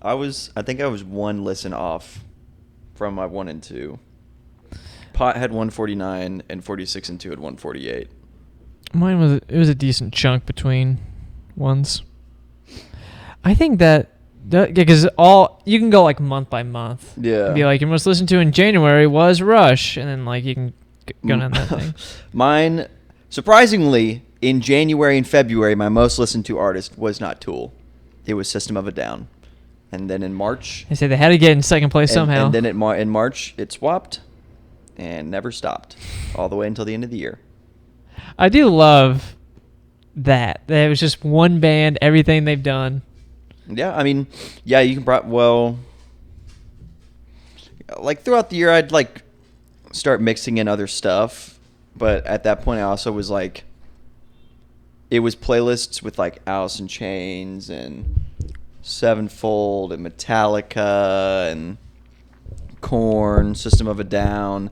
Speaker 3: I think I was 1 listen off from my 1 and 2. Pot had 149 and 46 and 2 had 148.
Speaker 1: Mine was a decent chunk between ones. I think that because you can go like month by month.
Speaker 3: Yeah.
Speaker 1: Be like your most listened to in January was Rush, and then like you can go down that thing.
Speaker 3: Mine, surprisingly, in January and February, my most listened to artist was not Tool. It was System of a Down. And then in March...
Speaker 1: They say they had to get in second place somehow.
Speaker 3: And then in March, it swapped and never stopped all the way until the end of the year.
Speaker 1: I do love that. It was just one band, everything they've done.
Speaker 3: Yeah, I mean, yeah, you can like throughout the year, I'd like start mixing in other stuff. But at that point, I also was like, it was playlists with like Alice in Chains and Sevenfold and Metallica and Korn, System of a Down,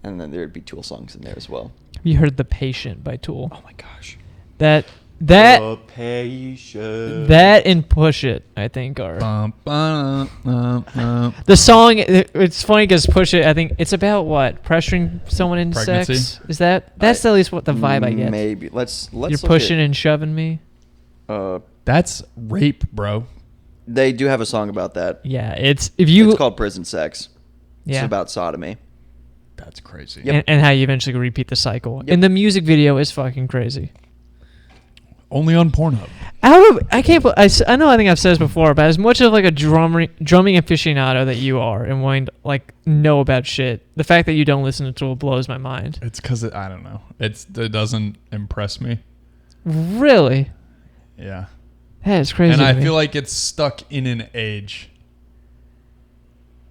Speaker 3: and then there'd be Tool songs in there as well.
Speaker 1: Have you heard The Patient by Tool?
Speaker 3: Oh my gosh.
Speaker 1: That
Speaker 3: The Patient.
Speaker 1: that and Push It, I think, are
Speaker 2: The
Speaker 1: the song. It's funny because Push It, I think it's about what, pressuring someone into
Speaker 2: Pregnancy?
Speaker 1: sex. Is that's at least what the vibe I get.
Speaker 3: Maybe let's
Speaker 1: You're
Speaker 3: look
Speaker 1: pushing
Speaker 3: at,
Speaker 1: and shoving me.
Speaker 2: That's rape, bro.
Speaker 3: They do have a song about that.
Speaker 1: Yeah, it's if
Speaker 3: called Prison Sex.
Speaker 1: yeah,
Speaker 3: It's about sodomy.
Speaker 2: That's crazy.
Speaker 3: Yep.
Speaker 1: and how you eventually repeat the cycle.
Speaker 3: Yep.
Speaker 1: And the music video is fucking crazy.
Speaker 2: Only on Pornhub.
Speaker 1: I can't. I know. I think I've said this before, but as much of like a drumming aficionado that you are, and wanting to like know about shit, the fact that you don't listen to Tool blows my mind.
Speaker 2: It's because I don't know. It doesn't impress me.
Speaker 1: Really,
Speaker 2: Yeah.
Speaker 1: that is crazy.
Speaker 2: And
Speaker 1: to
Speaker 2: I
Speaker 1: me.
Speaker 2: feel like it's stuck in an age.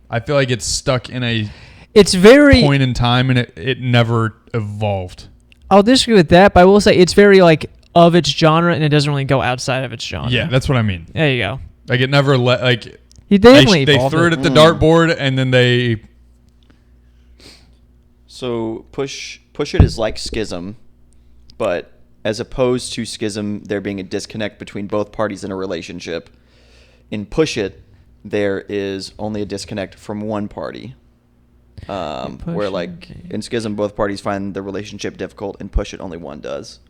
Speaker 2: I feel like it's stuck in a
Speaker 1: It's very
Speaker 2: point in time, and it never evolved.
Speaker 1: I'll disagree with that, but I will say it's very like of its genre, and it doesn't really go outside of its genre.
Speaker 2: Yeah, that's what I mean.
Speaker 1: There you go.
Speaker 2: Like it never like
Speaker 1: They
Speaker 2: they
Speaker 1: evolved
Speaker 2: threw it at the dartboard, and then they.
Speaker 3: So Push It is like Schism, but as opposed to Schism, there being a disconnect between both parties in a relationship. In Push It, there is only a disconnect from one party. Where like in Schism, both parties find the relationship difficult. In Push It, only one does.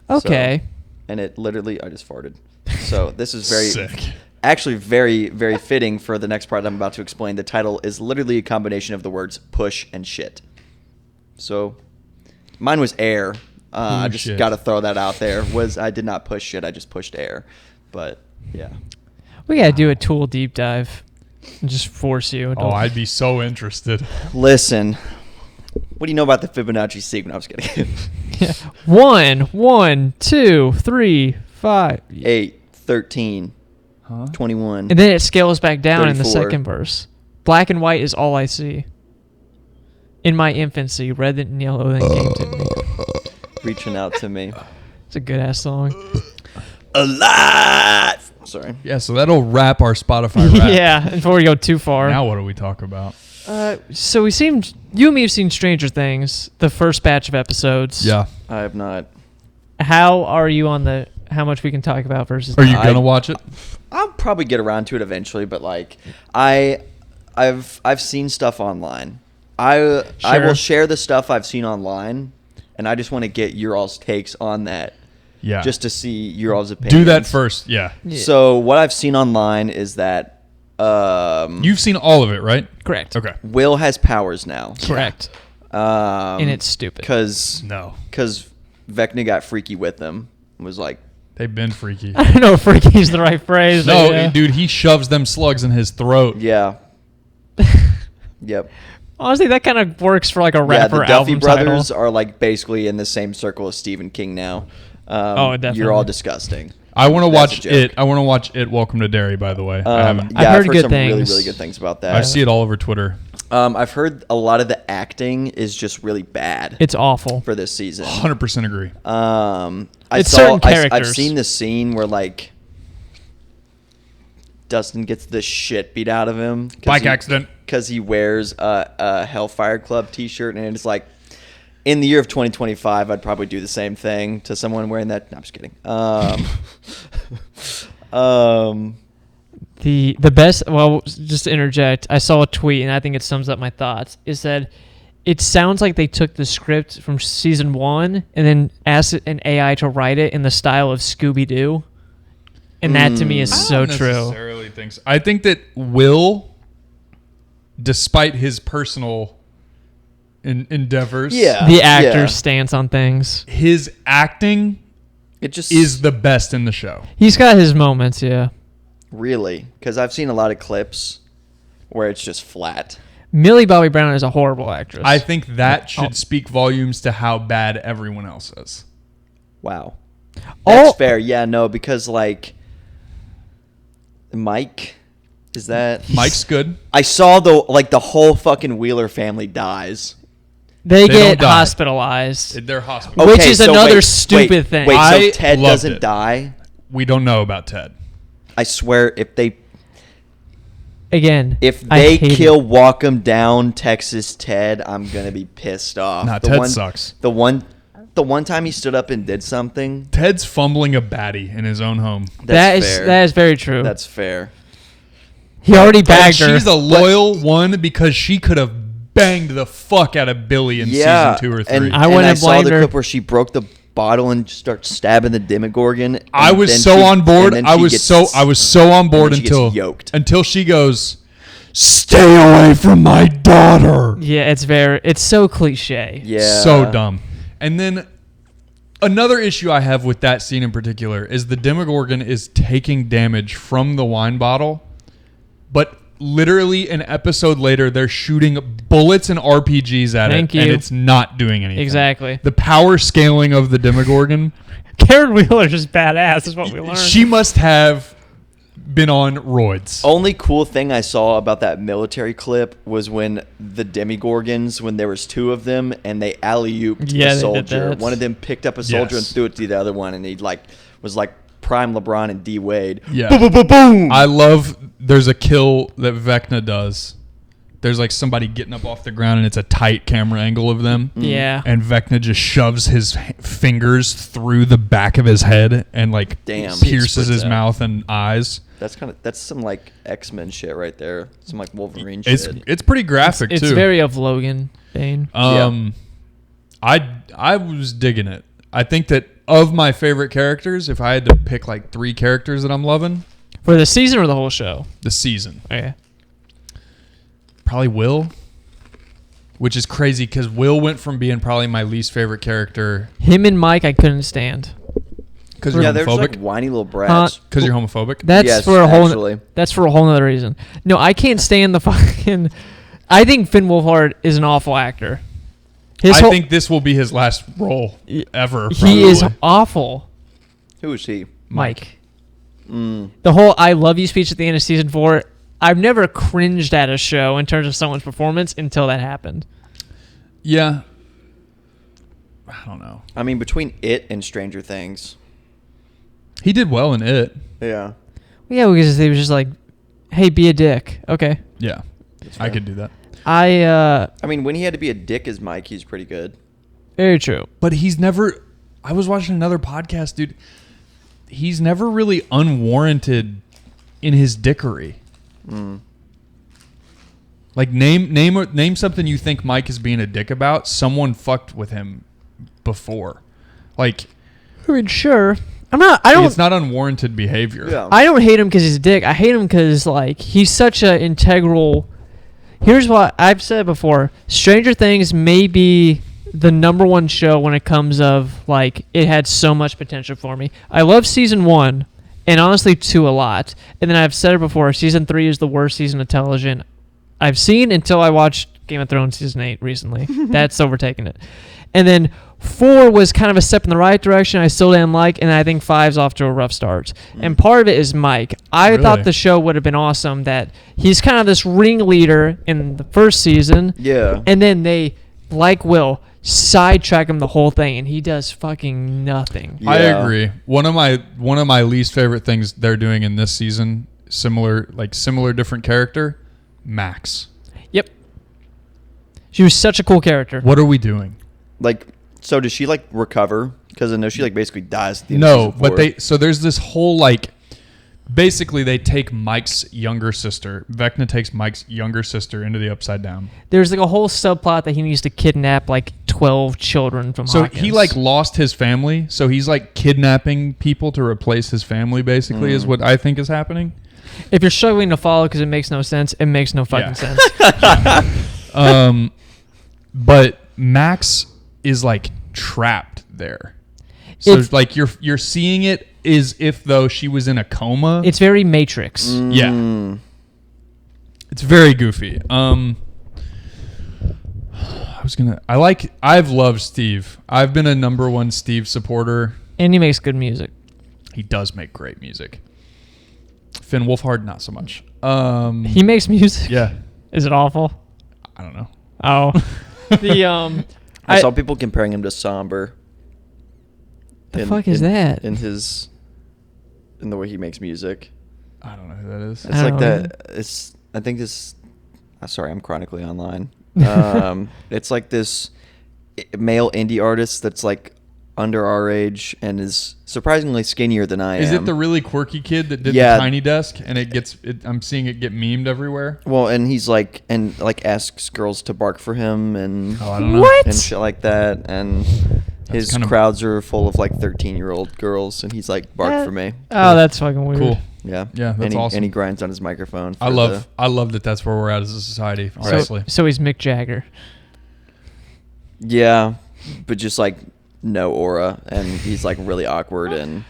Speaker 1: Okay.
Speaker 3: So, and it literally, I just farted. So this is very,
Speaker 2: Sick.
Speaker 3: actually very, very fitting for the next part I'm about to explain. The title is literally a combination of the words push and shit. So mine was air. I just got to throw that out there. I did not push shit. I just pushed air. But yeah.
Speaker 1: We got to do a Tool deep dive and just force you.
Speaker 2: Oh, I'd be so interested.
Speaker 3: Listen, what do you know about the Fibonacci sequence? I was kidding.
Speaker 1: Yeah. 1, 2, 3, 5.
Speaker 3: 8, 13, 21.
Speaker 1: And then it scales back down in the
Speaker 3: 34.
Speaker 1: second verse. Black and white is all I see. In my infancy, red and yellow then came to me.
Speaker 3: Reaching out to me.
Speaker 1: It's a good ass song.
Speaker 3: Alive! Sorry.
Speaker 2: Yeah, so that'll wrap our Spotify wrap.
Speaker 1: Yeah, before we go too far.
Speaker 2: Now what do we talk about?
Speaker 1: So you and me have seen Stranger Things, the first batch of episodes.
Speaker 2: Yeah.
Speaker 3: I have not.
Speaker 1: How are you on how much we can talk about versus?
Speaker 2: Are you gonna watch it?
Speaker 3: I'll probably get around to it eventually, but like I've seen stuff online. I will share the stuff I've seen online, and I just want to get your all's takes on that.
Speaker 2: Yeah.
Speaker 3: Just to see your all's opinions.
Speaker 2: Do that first. Yeah.
Speaker 3: So what I've seen online is that
Speaker 2: You've seen all of it, right?
Speaker 1: Correct.
Speaker 2: Okay.
Speaker 3: Will has powers now.
Speaker 1: Correct. And it's stupid.
Speaker 3: Because
Speaker 2: No.
Speaker 3: Vecna got freaky with them. Was like,
Speaker 2: They've been freaky.
Speaker 1: I don't know if freaky's the right phrase.
Speaker 2: No,
Speaker 1: but yeah.
Speaker 2: dude, he shoves them slugs in his throat.
Speaker 3: yeah. Yep.
Speaker 1: Honestly, that kind of works for like a
Speaker 3: Yeah,
Speaker 1: rapper
Speaker 3: the Duffy
Speaker 1: album
Speaker 3: brothers
Speaker 1: title.
Speaker 3: are like basically in the same circle as Stephen King now.
Speaker 1: Definitely.
Speaker 3: You're all disgusting.
Speaker 2: I want to
Speaker 3: That's
Speaker 2: watch
Speaker 3: a joke.
Speaker 2: it. I want to watch it. Welcome to Derry, by the way. I haven't.
Speaker 3: Yeah, I've
Speaker 1: heard
Speaker 3: heard
Speaker 1: good
Speaker 3: some
Speaker 1: things.
Speaker 3: really, really good things about that.
Speaker 2: I see it all over Twitter.
Speaker 3: I've heard a lot of the acting is just really bad
Speaker 1: It's awful.
Speaker 3: for this season.
Speaker 2: 100% agree.
Speaker 1: It's certain
Speaker 3: I've
Speaker 1: characters.
Speaker 3: seen the scene where like Dustin gets the shit beat out of him.
Speaker 2: Bike accident.
Speaker 3: Because he wears a Hellfire Club T-shirt, and it's like, in the year of 2025, I'd probably do the same thing to someone wearing that. No, I'm just kidding.
Speaker 1: The best. Well, just to interject, I saw a tweet, and I think it sums up my thoughts. It said, "It sounds like they took the script from season 1 and then asked an AI to write it in the style of Scooby Doo." And that to me is so true.
Speaker 2: Necessarily think so. I think that Will, despite his personal endeavors,
Speaker 1: The actor's stance on things.
Speaker 2: his acting
Speaker 3: It just
Speaker 2: is the best in the show.
Speaker 1: He's got his moments, yeah.
Speaker 3: really, because I've seen a lot of clips where it's just flat.
Speaker 1: Millie Bobby Brown is a horrible actress.
Speaker 2: I think that should speak volumes to how bad everyone else is.
Speaker 3: Wow, that's
Speaker 1: Oh.
Speaker 3: fair. Yeah, no, because like Mike, is that
Speaker 2: Mike's good.
Speaker 3: I saw the whole fucking Wheeler family dies.
Speaker 1: They
Speaker 2: They
Speaker 1: get
Speaker 2: don't die.
Speaker 1: hospitalized.
Speaker 2: They're hospital.
Speaker 1: Which
Speaker 3: Okay,
Speaker 1: is
Speaker 3: so
Speaker 1: another
Speaker 3: wait,
Speaker 1: stupid thing.
Speaker 3: Wait, so
Speaker 2: I
Speaker 3: Ted
Speaker 2: loved
Speaker 3: doesn't
Speaker 2: it.
Speaker 3: die?
Speaker 2: We don't know about Ted.
Speaker 3: I swear, if they
Speaker 1: Again, I
Speaker 3: they
Speaker 1: hate
Speaker 3: kill
Speaker 1: it.
Speaker 3: Walk 'em Down Texas Ted, I'm gonna be pissed off.
Speaker 2: Nah, Ted sucks.
Speaker 3: The one time he stood up and did something.
Speaker 2: Ted's fumbling a baddie in his own home.
Speaker 3: That's fair.
Speaker 1: That is very true.
Speaker 3: That's fair.
Speaker 1: He already
Speaker 2: And
Speaker 1: bagged her.
Speaker 2: she's a loyal one because she could have banged the fuck out of Billy in
Speaker 3: Yeah,
Speaker 2: season 2 or 3.
Speaker 3: and
Speaker 1: I wouldn't
Speaker 3: I
Speaker 1: have
Speaker 3: saw
Speaker 1: blamed
Speaker 3: the
Speaker 1: her.
Speaker 3: clip where she broke the bottle and starts stabbing the Demogorgon. and
Speaker 2: I was
Speaker 3: then
Speaker 2: so
Speaker 3: she-
Speaker 2: on board.
Speaker 3: and then
Speaker 2: I
Speaker 3: she
Speaker 2: was
Speaker 3: gets-
Speaker 2: so on board
Speaker 3: she gets yoked.
Speaker 2: until she goes, "Stay away from my daughter."
Speaker 1: Yeah, it's so cliche.
Speaker 3: Yeah,
Speaker 2: So dumb. And then another issue I have with that scene in particular is the Demogorgon is taking damage from the wine bottle, but literally an episode later they're shooting bullets and RPGs at
Speaker 1: Thank
Speaker 2: it, and
Speaker 1: you.
Speaker 2: it's not doing anything.
Speaker 1: Exactly.
Speaker 2: The power scaling of the Demogorgon,
Speaker 1: Karen Wheeler's just badass, is what we learned.
Speaker 2: she must have been on roids.
Speaker 3: Only cool thing I saw about that military clip was when the Demigorgons, when there was 2 of them, and they alley-ooped
Speaker 1: Yeah,
Speaker 3: the
Speaker 1: they did
Speaker 3: soldier.
Speaker 1: that.
Speaker 3: One of them picked up a soldier and
Speaker 2: Yes.
Speaker 3: threw it to the other one, and he was like prime LeBron and D Wade.
Speaker 2: Yeah.
Speaker 3: Boom, boom, boom, boom.
Speaker 2: I love. There's a kill that Vecna does. There's like somebody getting up off the ground and it's a tight camera angle of them.
Speaker 1: Yeah.
Speaker 2: And Vecna just shoves his fingers through the back of his head and like
Speaker 3: Damn.
Speaker 2: pierces
Speaker 3: Splits
Speaker 2: his
Speaker 3: out.
Speaker 2: mouth and eyes.
Speaker 3: That's some like X-Men shit right there. Some like Wolverine
Speaker 2: It's
Speaker 3: shit.
Speaker 2: it's pretty graphic
Speaker 1: It's
Speaker 2: too.
Speaker 1: very of Logan Bane.
Speaker 2: I was digging it. I think that of my favorite characters, if I had to pick like 3 characters that I'm loving,
Speaker 1: For the season or the whole show?
Speaker 2: the season,
Speaker 1: Okay.
Speaker 2: probably Will, which is crazy because Will went from being probably my least favorite character
Speaker 1: Him and Mike, I couldn't stand.
Speaker 2: because you're
Speaker 3: Yeah, they're just like
Speaker 2: homophobic.
Speaker 3: whiny little brats.
Speaker 2: Because you're homophobic.
Speaker 1: That's
Speaker 3: Yes,
Speaker 1: for a whole.
Speaker 3: actually.
Speaker 1: That's for a whole nother reason. No, I can't stand the fucking. I think Finn Wolfhard is an awful actor.
Speaker 2: I think this will be his last role ever.
Speaker 1: he is
Speaker 2: probably.
Speaker 1: awful.
Speaker 3: Who is he?
Speaker 1: Mike. The whole "I love you" speech at the end of season 4. I've never cringed at a show in terms of someone's performance until that happened.
Speaker 2: Yeah. I don't know.
Speaker 3: I mean, between it and Stranger Things.
Speaker 2: He did well in it.
Speaker 3: Yeah.
Speaker 1: Yeah, because they was just like, "Hey, be a dick." Okay.
Speaker 2: Yeah. I could do that.
Speaker 3: I mean, when he had to be a dick as Mike, he's pretty good.
Speaker 1: Very true.
Speaker 2: But he's never. I was watching another podcast, dude. He's never really unwarranted in his dickery. Like name something you think Mike is being a dick about. Someone fucked with him before. Like
Speaker 1: I mean, sure. I don't.
Speaker 2: it's not unwarranted behavior.
Speaker 3: Yeah.
Speaker 1: I don't hate him because he's a dick. I hate him because like he's such an integral. Here's what I've said before: Stranger Things may be the #1 show when it comes of like it had so much potential for me. I love season 1 and honestly 2 a lot, and then I've said it before: season 3 is the worst season of television I've seen until I watched Game of Thrones season 8 recently. That's overtaken it, and then 4 was kind of a step in the right direction. I still didn't like, and I think 5's off to a rough start. And part of it is Mike. I
Speaker 2: Really?
Speaker 1: thought the show would have been awesome that he's kind of this ringleader in the first season,
Speaker 3: Yeah.
Speaker 1: and then they, like Will, sidetrack him the whole thing, and he does fucking nothing.
Speaker 3: Yeah.
Speaker 2: I agree. One of my least favorite things they're doing in this season, similar different character, Max.
Speaker 1: Yep. She was such a cool character.
Speaker 2: What are we doing?
Speaker 3: Like, so does she like recover? Because I know she like basically dies. At the end
Speaker 2: No,
Speaker 3: of season
Speaker 2: but
Speaker 3: 4.
Speaker 2: there's this whole like basically they take Mike's younger sister. Vecna takes Mike's younger sister into the Upside Down.
Speaker 1: There's like a whole subplot that he needs to kidnap like 12 children from
Speaker 2: So
Speaker 1: Hawkins.
Speaker 2: he like lost his family. So he's like kidnapping people to replace his family. Basically, is what I think is happening.
Speaker 1: If you're struggling to follow because it makes no sense, it makes no fucking
Speaker 2: Yeah.
Speaker 1: sense.
Speaker 2: But Max is like trapped there. So
Speaker 1: It's-
Speaker 2: like you're seeing it as if though she was in a coma.
Speaker 1: It's very Matrix.
Speaker 2: Yeah. It's very goofy. I've loved Steve. I've been a #1 Steve supporter.
Speaker 1: And he makes good music.
Speaker 2: He does make great music. Finn Wolfhard, not so much.
Speaker 1: He makes music.
Speaker 2: Yeah.
Speaker 1: Is it awful?
Speaker 2: I don't know.
Speaker 1: Oh. The
Speaker 3: I saw people comparing him to Somber.
Speaker 1: The fuck is that?
Speaker 3: In the way he makes music.
Speaker 2: I don't know who that is.
Speaker 3: It's
Speaker 1: I
Speaker 3: like
Speaker 1: don't
Speaker 3: that. It's. I think this. Sorry, I'm chronically online. It's like this male indie artist that's like under our age and is surprisingly skinnier than I am.
Speaker 2: Is it the really quirky kid that did
Speaker 3: Yeah.
Speaker 2: the Tiny Desk and I'm seeing it get memed everywhere?
Speaker 3: Well, and he's like asks girls to bark for him and
Speaker 2: Oh, I don't know.
Speaker 1: What?
Speaker 3: and shit like that, and his
Speaker 2: kinda-
Speaker 3: crowds are full of like 13-year-old girls, and he's like bark for me.
Speaker 1: Oh, that's fucking weird.
Speaker 2: Cool.
Speaker 3: Yeah,
Speaker 2: Yeah, that's
Speaker 3: and he,
Speaker 2: awesome.
Speaker 3: And he grinds on his microphone.
Speaker 2: I love that that's where we're at as a society, honestly.
Speaker 1: So he's Mick Jagger.
Speaker 3: Yeah, but just like no aura, and he's like really awkward, and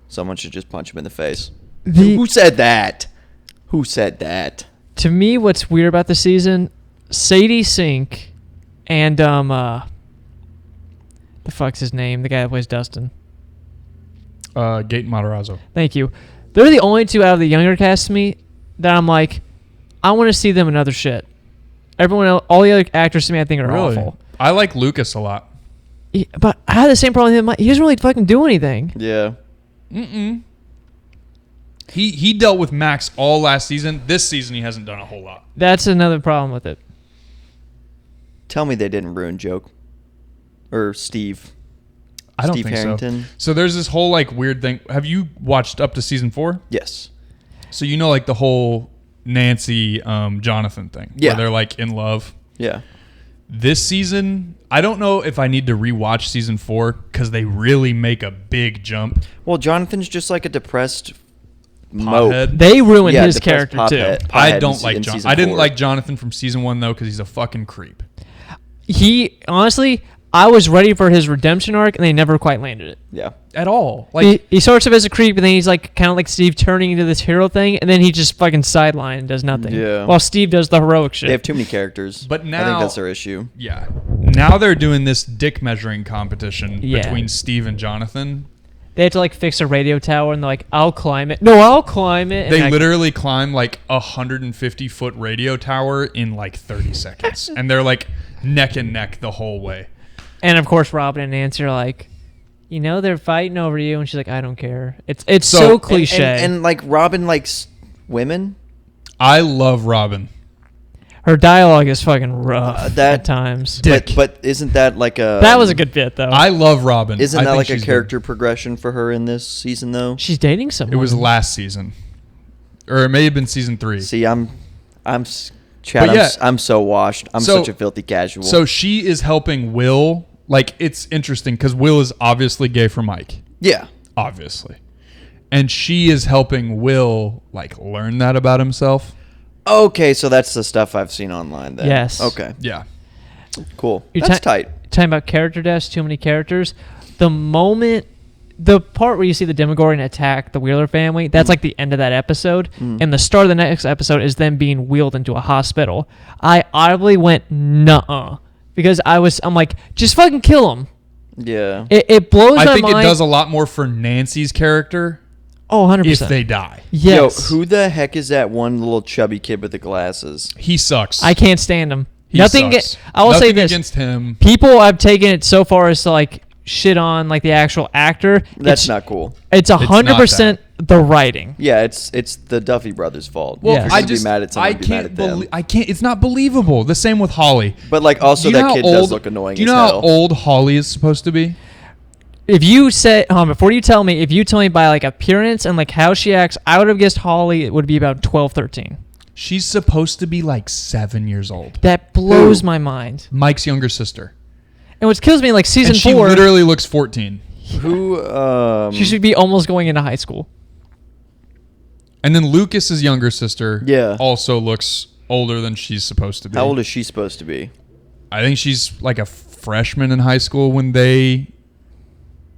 Speaker 3: someone should just punch him in the face. Who said that? Who said that?
Speaker 1: To me, what's weird about the season, Sadie Sink and the fuck's his name? The guy that plays Dustin.
Speaker 2: Gaten Matarazzo.
Speaker 1: Thank you. They're the only two out of the younger cast to me that I'm like, I want to see them in other shit. Everyone else, all the other actors to me, I think are awful.
Speaker 2: I like Lucas a lot.
Speaker 1: But I had the same problem with him. He doesn't really fucking do anything.
Speaker 3: Yeah.
Speaker 2: He dealt with Max all last season. This season, he hasn't done a whole lot.
Speaker 1: That's another problem with it.
Speaker 3: Tell me they didn't ruin Joke. Or Steve.
Speaker 2: I don't
Speaker 3: Steve
Speaker 2: think
Speaker 3: Harrington.
Speaker 2: so. So there's this whole like weird thing. Have you watched up to season 4?
Speaker 3: Yes.
Speaker 2: So you know like the whole Nancy Jonathan thing.
Speaker 3: Yeah.
Speaker 2: Where they're like in love.
Speaker 3: Yeah.
Speaker 2: This season, I don't know if I need to rewatch season 4 because they really make a big jump.
Speaker 3: Well, Jonathan's just like a depressed mope.
Speaker 2: Pothead.
Speaker 1: They ruined his
Speaker 3: depressed
Speaker 1: character too.
Speaker 2: I don't like
Speaker 3: in
Speaker 2: John.
Speaker 3: season
Speaker 2: I didn't
Speaker 3: 4.
Speaker 2: like Jonathan from season 1 though because he's a fucking creep.
Speaker 1: He honestly, I was ready for his redemption arc, and they never quite landed it.
Speaker 3: Yeah.
Speaker 2: At all. Like
Speaker 1: He starts off as a creep, and then he's like kind of like Steve turning into this hero thing, and then he just fucking sideline and does nothing.
Speaker 3: Yeah.
Speaker 1: While Steve does the heroic shit.
Speaker 3: They have too many characters.
Speaker 2: But
Speaker 3: I think
Speaker 2: now-
Speaker 3: that's their issue.
Speaker 2: yeah. Now they're doing this dick measuring competition
Speaker 1: Yeah.
Speaker 2: between Steve and Jonathan.
Speaker 1: They had to like fix a radio tower, and they're like, "I'll climb it." No, I'll climb it. And
Speaker 2: They
Speaker 1: I-
Speaker 2: literally climb like 150-foot radio tower in like 30 seconds. And they're like neck and neck the whole way.
Speaker 1: And of course, Robin and Nancy are like, "You know, they're fighting over you," and she's like, "I don't care." It's
Speaker 2: So-
Speaker 1: so
Speaker 2: and-
Speaker 1: cliche.
Speaker 3: And like Robin likes women.
Speaker 2: I love Robin.
Speaker 1: Her dialogue is fucking rough
Speaker 3: that-
Speaker 1: at times.
Speaker 2: Dick.
Speaker 3: But isn't that like a
Speaker 1: That was a good bit though.
Speaker 2: I love Robin.
Speaker 3: Isn't
Speaker 2: I
Speaker 3: that
Speaker 2: think
Speaker 3: like a
Speaker 2: she's
Speaker 3: character progression for her in this season though?
Speaker 1: She's dating
Speaker 2: good.
Speaker 1: someone.
Speaker 2: It was last season. Or it may have been season 3.
Speaker 3: See, Chad,
Speaker 2: But yeah.
Speaker 3: I'm so washed. I'm
Speaker 2: So-
Speaker 3: such a filthy casual.
Speaker 2: So she is helping Will. Like, it's interesting because Will is obviously gay for Mike.
Speaker 3: yeah.
Speaker 2: Obviously. And she is helping Will, like, learn that about himself.
Speaker 3: Okay, so that's the stuff I've seen online then.
Speaker 1: Yes.
Speaker 3: Okay.
Speaker 2: Yeah.
Speaker 3: Cool.
Speaker 1: You're
Speaker 3: That's
Speaker 1: ta-
Speaker 3: tight.
Speaker 1: Talking about character deaths, too many characters. The part where you see the Demogorgon attack the Wheeler family, that's like the end of that episode. And the start of the next episode is them being wheeled into a hospital. I audibly went, nuh-uh. Because I'm like, just fucking kill him.
Speaker 3: Yeah.
Speaker 1: It blows my
Speaker 2: I think
Speaker 1: mind.
Speaker 2: it does a lot more for Nancy's character
Speaker 1: Oh, 100%.
Speaker 2: if they die.
Speaker 1: Yes.
Speaker 3: Yo, who the heck is that one little chubby kid with the glasses?
Speaker 2: He sucks.
Speaker 1: I can't stand him.
Speaker 2: He sucks.
Speaker 1: I will say
Speaker 2: Nothing
Speaker 1: this.
Speaker 2: against him.
Speaker 1: People have taken it so far as to like shit on like the actual actor.
Speaker 3: That's not cool.
Speaker 1: It's
Speaker 2: not
Speaker 1: 100% the writing.
Speaker 3: Yeah, it's the Duffy brothers' fault.
Speaker 1: Well,
Speaker 3: If you're
Speaker 1: I
Speaker 3: gonna be mad at someone, be mad at them.
Speaker 2: I can't. It's not believable. The same with Holly.
Speaker 3: But like, also
Speaker 2: Do you know
Speaker 3: that
Speaker 2: how
Speaker 3: kid
Speaker 2: old-
Speaker 3: does look annoying
Speaker 2: Do you
Speaker 3: as
Speaker 2: know
Speaker 3: hell.
Speaker 2: how old Holly is supposed to be?
Speaker 1: If you say, before you tell me, if you tell me by like appearance and like how she acts, I would have guessed Holly it would be about 12, 13.
Speaker 2: She's supposed to be like 7 years old.
Speaker 1: That blows
Speaker 3: Who?
Speaker 1: my mind.
Speaker 2: Mike's younger sister.
Speaker 1: And what kills me, like season
Speaker 2: And she
Speaker 1: 4,
Speaker 2: literally looks 14.
Speaker 3: Who?
Speaker 1: she should be almost going into high school.
Speaker 2: And then Lucas's younger sister
Speaker 3: Yeah.
Speaker 2: also looks older than she's supposed to be.
Speaker 3: How old is she supposed to be?
Speaker 2: I think she's like a freshman in high school when they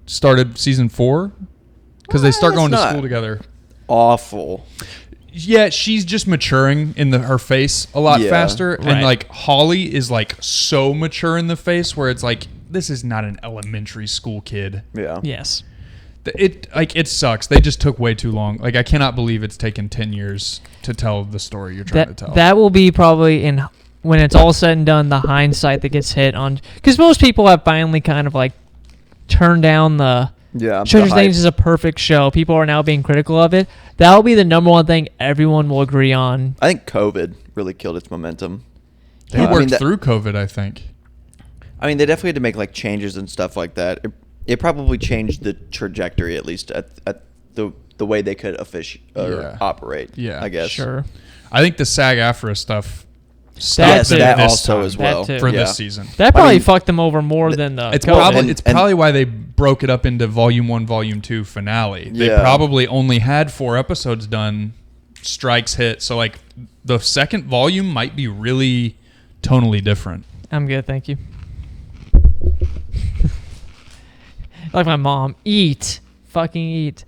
Speaker 2: started season 4. Because they start
Speaker 3: Well,
Speaker 2: going to
Speaker 3: that's
Speaker 2: school
Speaker 3: not-
Speaker 2: together.
Speaker 3: Awful.
Speaker 2: Yeah, she's just maturing in her face a lot
Speaker 3: Yeah,
Speaker 2: faster.
Speaker 1: right.
Speaker 2: And like Holly is like so mature in the face where it's like, this is not an elementary school kid.
Speaker 3: Yeah.
Speaker 1: Yes.
Speaker 2: It sucks. They just took way too long. Like I cannot believe it's taken 10 years to tell the story you're trying to tell.
Speaker 1: That will be probably when it's all said and done, the hindsight that gets hit on. Because most people have finally kind of like turned down the
Speaker 3: Yeah.
Speaker 1: Stranger
Speaker 3: the hype.
Speaker 1: Things is a perfect show. People are now being critical of it. That will be the number one thing everyone will agree on.
Speaker 3: I think COVID really killed its momentum.
Speaker 2: They
Speaker 3: I mean,
Speaker 2: worked
Speaker 3: that-
Speaker 2: through COVID, I think.
Speaker 3: I mean, they definitely had to make like changes and stuff like that. It probably changed the trajectory, at least at the way they could
Speaker 2: Yeah.
Speaker 3: operate.
Speaker 2: Yeah.
Speaker 3: I guess.
Speaker 1: Sure.
Speaker 2: I think the SAG-AFTRA stuff
Speaker 1: That
Speaker 2: stopped
Speaker 1: too.
Speaker 2: it
Speaker 3: that
Speaker 2: this
Speaker 3: also
Speaker 2: time
Speaker 3: as well.
Speaker 1: That too.
Speaker 2: for
Speaker 3: Yeah.
Speaker 2: this season.
Speaker 1: That probably
Speaker 3: mean,
Speaker 1: fucked them over more than the
Speaker 2: It's
Speaker 1: COVID.
Speaker 2: probably why they broke it up into Volume 1, Volume 2 finale. They
Speaker 3: Yeah.
Speaker 2: probably only had 4 episodes done. Strikes hit, so like the second volume might be really tonally different.
Speaker 1: I'm good, thank you. Like my mom, eat, fucking eat.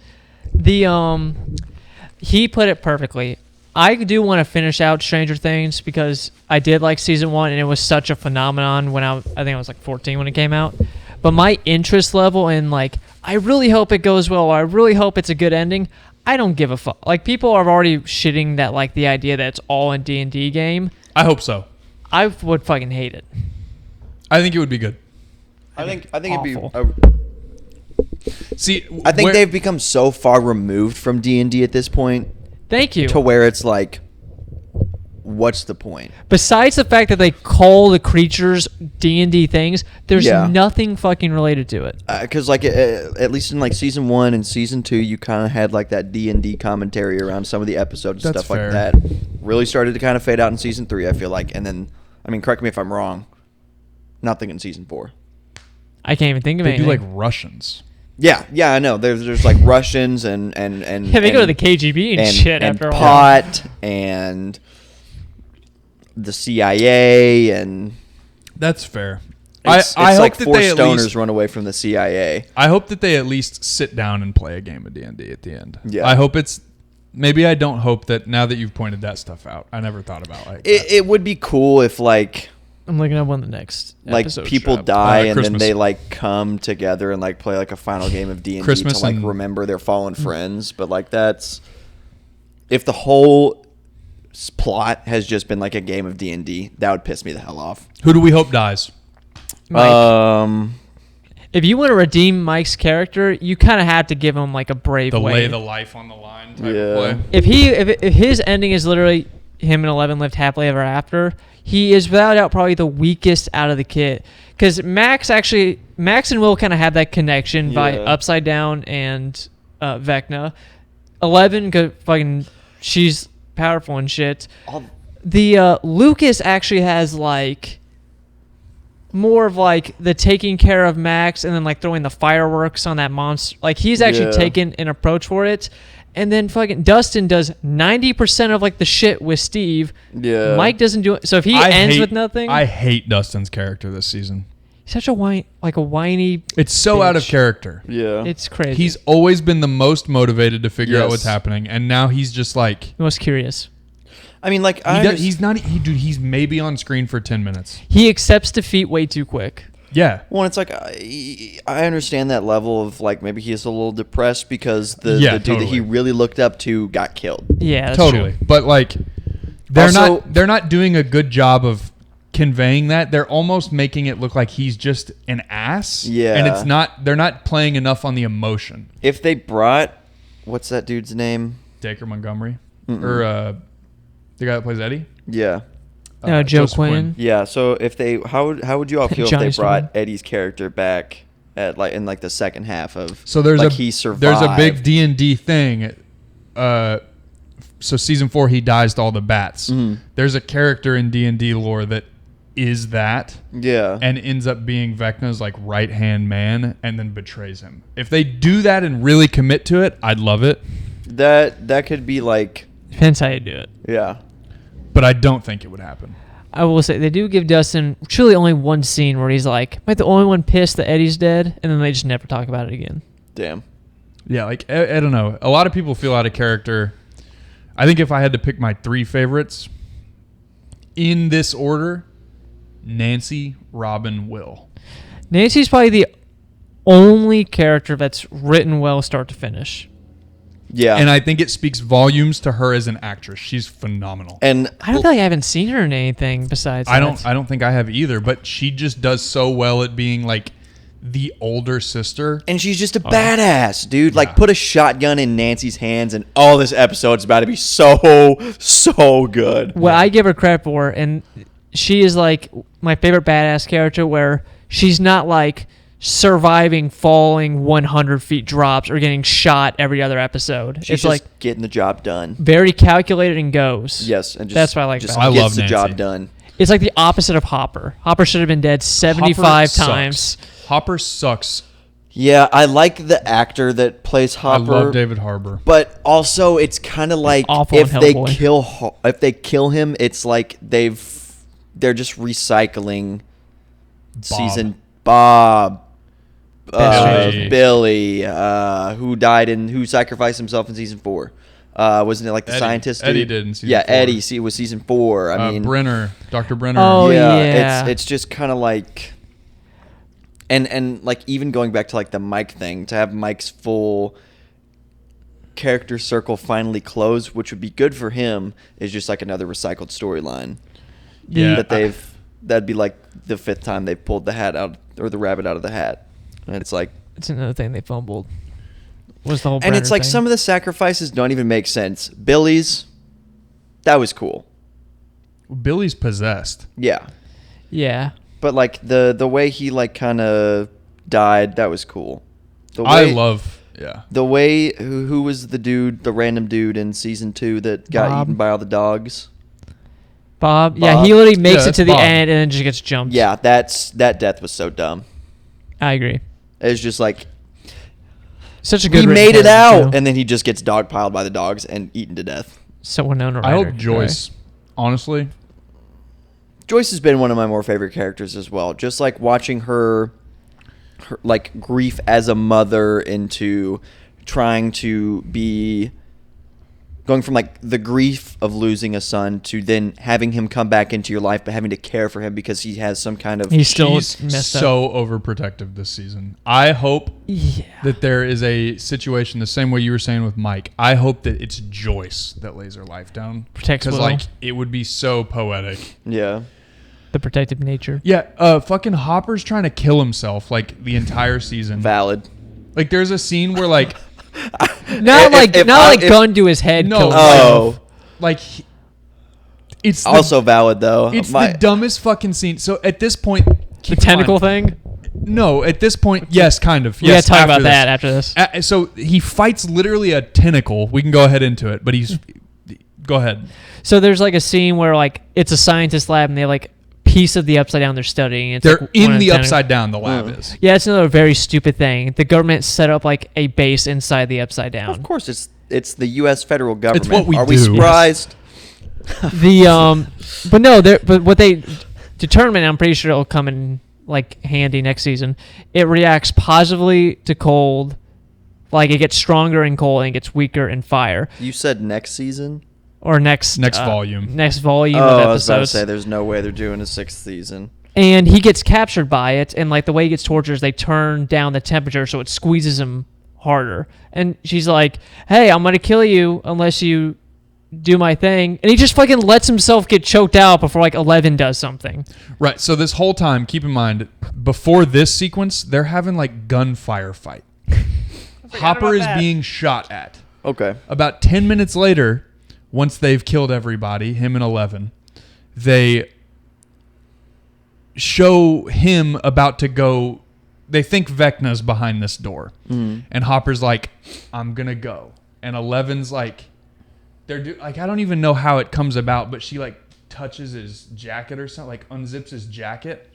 Speaker 1: He put it perfectly. I do want to finish out Stranger Things because I did like season 1 and it was such a phenomenon when I think I was like 14 when it came out. But my interest level in like, I really hope it goes well, or I really hope it's a good ending. I don't give a fuck. Like, people are already shitting that, like, the idea that it's all in D&D game.
Speaker 2: I hope so.
Speaker 1: I would fucking hate it.
Speaker 2: I think it would be good.
Speaker 3: I think it'd be.
Speaker 2: See,
Speaker 3: I think they've become so far removed from D&D at this point
Speaker 1: Thank you.
Speaker 3: to where it's like, what's the point?
Speaker 1: Besides the fact that they call the creatures D&D things, there's
Speaker 3: Yeah.
Speaker 1: nothing fucking related to it.
Speaker 3: Because like at least in like season 1 and season 2, you kind of had like that D&D commentary around some of the episodes and
Speaker 2: That's
Speaker 3: stuff
Speaker 2: fair.
Speaker 3: like that. Really started to kind of fade out in season 3, I feel like, and then I mean, correct me if I'm wrong. Nothing in season 4.
Speaker 1: I can't even think of
Speaker 2: they do
Speaker 1: anything.
Speaker 2: like Russians.
Speaker 3: Yeah, I know. There's like Russians and
Speaker 1: Yeah, they go to the KGB and shit
Speaker 3: and
Speaker 1: after all.
Speaker 3: pot and the CIA and
Speaker 2: That's fair.
Speaker 3: it's
Speaker 2: I hope
Speaker 3: like
Speaker 2: that
Speaker 3: 4
Speaker 2: they at
Speaker 3: stoners
Speaker 2: least,
Speaker 3: run away from the CIA.
Speaker 2: I hope that they at least sit down and play a game of D&D at the end.
Speaker 3: Yeah.
Speaker 2: I hope it's. Maybe I don't hope that now that you've pointed that stuff out. I never thought about like that.
Speaker 3: It would be cool if like
Speaker 1: I'm looking at when the next episodes
Speaker 3: people
Speaker 1: drop.
Speaker 3: die and
Speaker 2: Christmas.
Speaker 3: then they like come together and like play like a final game of D&D
Speaker 2: Christmas
Speaker 3: to like
Speaker 2: and-
Speaker 3: remember their fallen friends. But like that's if the whole plot has just been like a game of D&D, that would piss me the hell off.
Speaker 2: Who do we hope dies?
Speaker 1: Mike. If you want to redeem Mike's character, you kind of have to give him like a brave
Speaker 2: The
Speaker 1: way.
Speaker 2: lay the life on the line type
Speaker 3: Yeah.
Speaker 2: of play.
Speaker 1: If his ending is literally him and 11 lived happily ever after, he is without doubt probably the weakest out of the kit. Because Max and Will kind of have that connection by
Speaker 3: Yeah.
Speaker 1: Upside Down and Vecna. 11, she's powerful and shit. The Lucas actually has like more of like the taking care of Max and then like throwing the fireworks on that monster. Like he's actually
Speaker 3: Yeah.
Speaker 1: taken an approach for it. And then fucking Dustin does 90% of like the shit with Steve.
Speaker 3: Yeah.
Speaker 1: Mike doesn't do it. So if he ends with nothing,
Speaker 2: I hate Dustin's character this season.
Speaker 1: he's such a whiny.
Speaker 2: It's so out of
Speaker 1: Bitch.
Speaker 2: character.
Speaker 3: Yeah.
Speaker 1: It's crazy.
Speaker 2: He's always been the most motivated to figure out
Speaker 3: Yes.
Speaker 2: what's happening, and now he's just like
Speaker 1: the most curious.
Speaker 3: I mean, like
Speaker 2: he's not. Dude, he's maybe on screen for 10 minutes.
Speaker 1: He accepts defeat way too quick.
Speaker 2: Yeah.
Speaker 3: Well, it's like I understand that level of like maybe he's a little depressed because the dude that
Speaker 2: totally.
Speaker 3: he really looked up to got killed.
Speaker 1: Yeah, that's
Speaker 2: Totally.
Speaker 1: true.
Speaker 2: But like they're
Speaker 3: Also-
Speaker 2: not doing a good job of conveying that. They're almost making it look like he's just an ass.
Speaker 3: Yeah.
Speaker 2: And they're not playing enough on the emotion.
Speaker 3: If they brought what's that dude's name?
Speaker 2: Dacre Montgomery or the guy that plays Eddie?
Speaker 3: Yeah.
Speaker 1: Joe
Speaker 2: Joseph
Speaker 1: Quinn.
Speaker 3: Yeah, so if they how would you all feel if
Speaker 1: Johnny
Speaker 3: they brought
Speaker 1: Storm.
Speaker 3: Eddie's character back at like in like the second half of
Speaker 2: So there's
Speaker 3: like
Speaker 2: a
Speaker 3: he survived.
Speaker 2: there's a big D&D thing. So season 4 he dies to all the bats.
Speaker 3: Mhm.
Speaker 2: There's a character in D&D lore that is that
Speaker 3: Yeah.
Speaker 2: and ends up being Vecna's like right-hand man and then betrays him. If they do that and really commit to it, I'd love it.
Speaker 3: That could be like
Speaker 1: Depends how you do it.
Speaker 3: yeah.
Speaker 2: But I don't think it would happen.
Speaker 1: I will say they do give Dustin truly only one scene where he's like, "Am I the only one pissed that Eddie's dead?" And then they just never talk about it again.
Speaker 3: Damn.
Speaker 2: Yeah, like I don't know. A lot of people feel out of character. I think if I had to pick my 3 favorites in this order, Nancy, Robin, Will.
Speaker 1: Nancy's probably the only character that's written well start to finish.
Speaker 3: Yeah.
Speaker 2: And I think it speaks volumes to her as an actress. She's phenomenal.
Speaker 3: And
Speaker 1: I don't feel like I haven't seen her in anything besides.
Speaker 2: I
Speaker 1: that.
Speaker 2: don't think I have either, but she just does so well at being like the older sister.
Speaker 3: And she's just a badass, dude.
Speaker 2: Yeah.
Speaker 3: Like, put a shotgun in Nancy's hands, and all this episode's about to be so good.
Speaker 1: What I give her credit for, and she is like my favorite badass character, where she's not like surviving falling 100 feet drops or getting shot every other episode.
Speaker 3: She's
Speaker 1: It's
Speaker 3: just
Speaker 1: like
Speaker 3: getting the job done.
Speaker 1: very calculated and goes.
Speaker 3: Yes, and just
Speaker 1: That's why I like
Speaker 3: just
Speaker 1: that.
Speaker 2: I
Speaker 3: gets
Speaker 2: love
Speaker 3: the
Speaker 2: Nancy.
Speaker 3: job done.
Speaker 1: It's like the opposite of Hopper. Hopper should have been dead 75
Speaker 2: Hopper sucks.
Speaker 1: times.
Speaker 2: Hopper sucks.
Speaker 3: Yeah, I like the actor that plays Hopper.
Speaker 2: I love David Harbour.
Speaker 3: But also, it's kind of like
Speaker 1: awful
Speaker 3: if
Speaker 1: in
Speaker 3: they
Speaker 1: Hellboy.
Speaker 3: if they kill him, it's like they're just recycling season Bob, Billy, who sacrificed himself in season 4. Wasn't it like the
Speaker 2: Eddie.
Speaker 3: scientist?
Speaker 2: Eddie
Speaker 3: dude?
Speaker 2: did in season
Speaker 3: Yeah,
Speaker 2: 4.
Speaker 3: Eddie. See, it was season 4. I mean,
Speaker 2: Brenner, Dr. Brenner.
Speaker 1: Oh, yeah.
Speaker 3: It's just kind of like, and like even going back to like the Mike thing, to have Mike's full character circle finally close, which would be good for him, is just like another recycled storyline.
Speaker 2: Yeah.
Speaker 3: That that'd be like the 5th time they've pulled the hat out or the rabbit out of the hat. And it's like,
Speaker 1: it's another thing they fumbled. Was the whole
Speaker 3: and it's
Speaker 1: Brenner
Speaker 3: like
Speaker 1: thing.
Speaker 3: some of the sacrifices don't even make sense. Billy's, that was cool.
Speaker 2: Billy's possessed.
Speaker 3: Yeah.
Speaker 1: Yeah.
Speaker 3: But like the way he like kind of died, that was cool. The way who was the random dude in season 2 that got
Speaker 1: Bob.
Speaker 3: eaten by all the dogs?
Speaker 1: Bob. Yeah,
Speaker 3: Bob.
Speaker 1: he literally makes
Speaker 2: Yeah,
Speaker 1: it to
Speaker 2: it's
Speaker 1: the
Speaker 2: Bob.
Speaker 1: end and then just gets jumped.
Speaker 3: Yeah, that death was so dumb.
Speaker 1: I agree.
Speaker 3: It's just like
Speaker 1: Such a good.
Speaker 3: he
Speaker 1: written
Speaker 3: made it
Speaker 1: character,
Speaker 3: out,
Speaker 1: too.
Speaker 3: and then he just gets dogpiled by the dogs and eaten to death.
Speaker 1: So Winona
Speaker 2: I
Speaker 1: Ryder.
Speaker 2: hope Joyce, honestly.
Speaker 3: Joyce has been one of my more favorite characters as well. Just like watching her like grief as a mother into trying to be going from like the grief of losing a son to then having him come back into your life, but having to care for him because he has some kind of
Speaker 1: He's still
Speaker 2: She's
Speaker 1: messed up.
Speaker 2: so overprotective this season. I hope
Speaker 1: Yeah.
Speaker 2: that there is a situation the same way you were saying with Mike. I hope that it's Joyce that lays her life down.
Speaker 1: Protects
Speaker 2: Because
Speaker 1: Will.
Speaker 2: like it would be so poetic.
Speaker 3: yeah.
Speaker 1: The protective nature.
Speaker 2: Yeah, fucking Hopper's trying to kill himself like the entire season.
Speaker 3: Valid.
Speaker 2: Like there's a scene where like
Speaker 1: Not
Speaker 3: if
Speaker 1: gun to his head.
Speaker 2: No.
Speaker 1: kill him.
Speaker 3: Oh,
Speaker 2: like it's
Speaker 3: also valid though.
Speaker 2: it's the dumbest fucking scene. So at this point,
Speaker 1: the
Speaker 2: keep in
Speaker 1: tentacle
Speaker 2: mind-
Speaker 1: thing.
Speaker 2: No, at this point, yes, kind of.
Speaker 1: We gotta
Speaker 2: Yes,
Speaker 1: talk
Speaker 2: after
Speaker 1: about
Speaker 2: this.
Speaker 1: that after this.
Speaker 2: So he fights literally a tentacle. We can go ahead into it, but he's go ahead.
Speaker 1: So there's like a scene where like it's a scientist lab and they have like piece of the upside down they're studying. It's
Speaker 2: They're
Speaker 1: like one
Speaker 2: in
Speaker 1: of
Speaker 2: the
Speaker 1: tentac-
Speaker 2: upside down. The lab is.
Speaker 1: Yeah, it's another very stupid thing. The government set up like a base inside the upside down.
Speaker 3: Of course, it's the U.S. federal government.
Speaker 2: what we
Speaker 3: Are we
Speaker 2: do.
Speaker 3: surprised?
Speaker 1: But no, but what they determine, I'm pretty sure it'll come in like handy next season. It reacts positively to cold, like it gets stronger in cold and it gets weaker in fire.
Speaker 3: You said next season.
Speaker 1: Or next
Speaker 2: volume.
Speaker 1: Next volume
Speaker 3: Oh,
Speaker 1: of
Speaker 3: I was about to
Speaker 1: episodes.
Speaker 3: say there's no way they're doing a 6th season.
Speaker 1: And he gets captured by it, and like the way he gets tortured is they turn down the temperature so it squeezes him harder. And she's like, "Hey, I'm gonna kill you unless you do my thing." And he just fucking lets himself get choked out before like 11 does something.
Speaker 2: Right. So this whole time, keep in mind, before this sequence, they're having like gunfire fight. Hopper is being shot at.
Speaker 3: Okay.
Speaker 2: About 10 minutes later, once they've killed everybody, him and 11, they show him about to go. They think Vecna's behind this door. And Hopper's like, I'm going to go. And 11's like, I don't even know how it comes about, but she like touches his jacket or something, like unzips his jacket.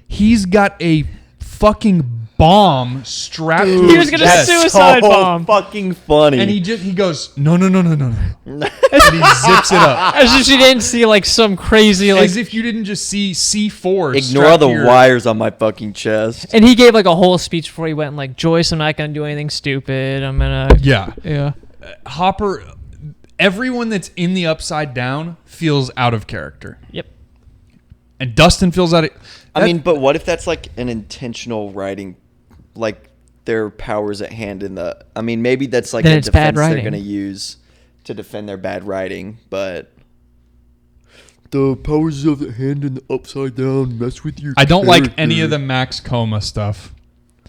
Speaker 2: He's got a fucking bomb strapped to
Speaker 1: He
Speaker 2: his
Speaker 1: was gonna
Speaker 2: chest.
Speaker 1: suicide bomb.
Speaker 3: Fucking funny.
Speaker 2: And he goes, no. And he zips it up.
Speaker 1: As if she didn't see like some crazy like.
Speaker 2: As if you didn't just see C4
Speaker 3: Ignore
Speaker 2: strapped
Speaker 3: the
Speaker 2: to your-
Speaker 3: wires on my fucking chest.
Speaker 1: And he gave like a whole speech before he went and like, Joyce, I'm not gonna do anything stupid. I'm gonna.
Speaker 2: Yeah. Hopper, everyone that's in the upside down feels out of character.
Speaker 1: Yep.
Speaker 2: And Dustin feels out of...
Speaker 3: I mean, but what if that's like an intentional writing, like their powers at hand in the... I mean, maybe that's like
Speaker 1: Then
Speaker 3: a
Speaker 1: it's bad
Speaker 3: defense they're
Speaker 1: writing.
Speaker 3: going to use to defend their bad writing, but... The powers of the hand in the upside down mess with your
Speaker 2: I don't like any of the Max Coma stuff.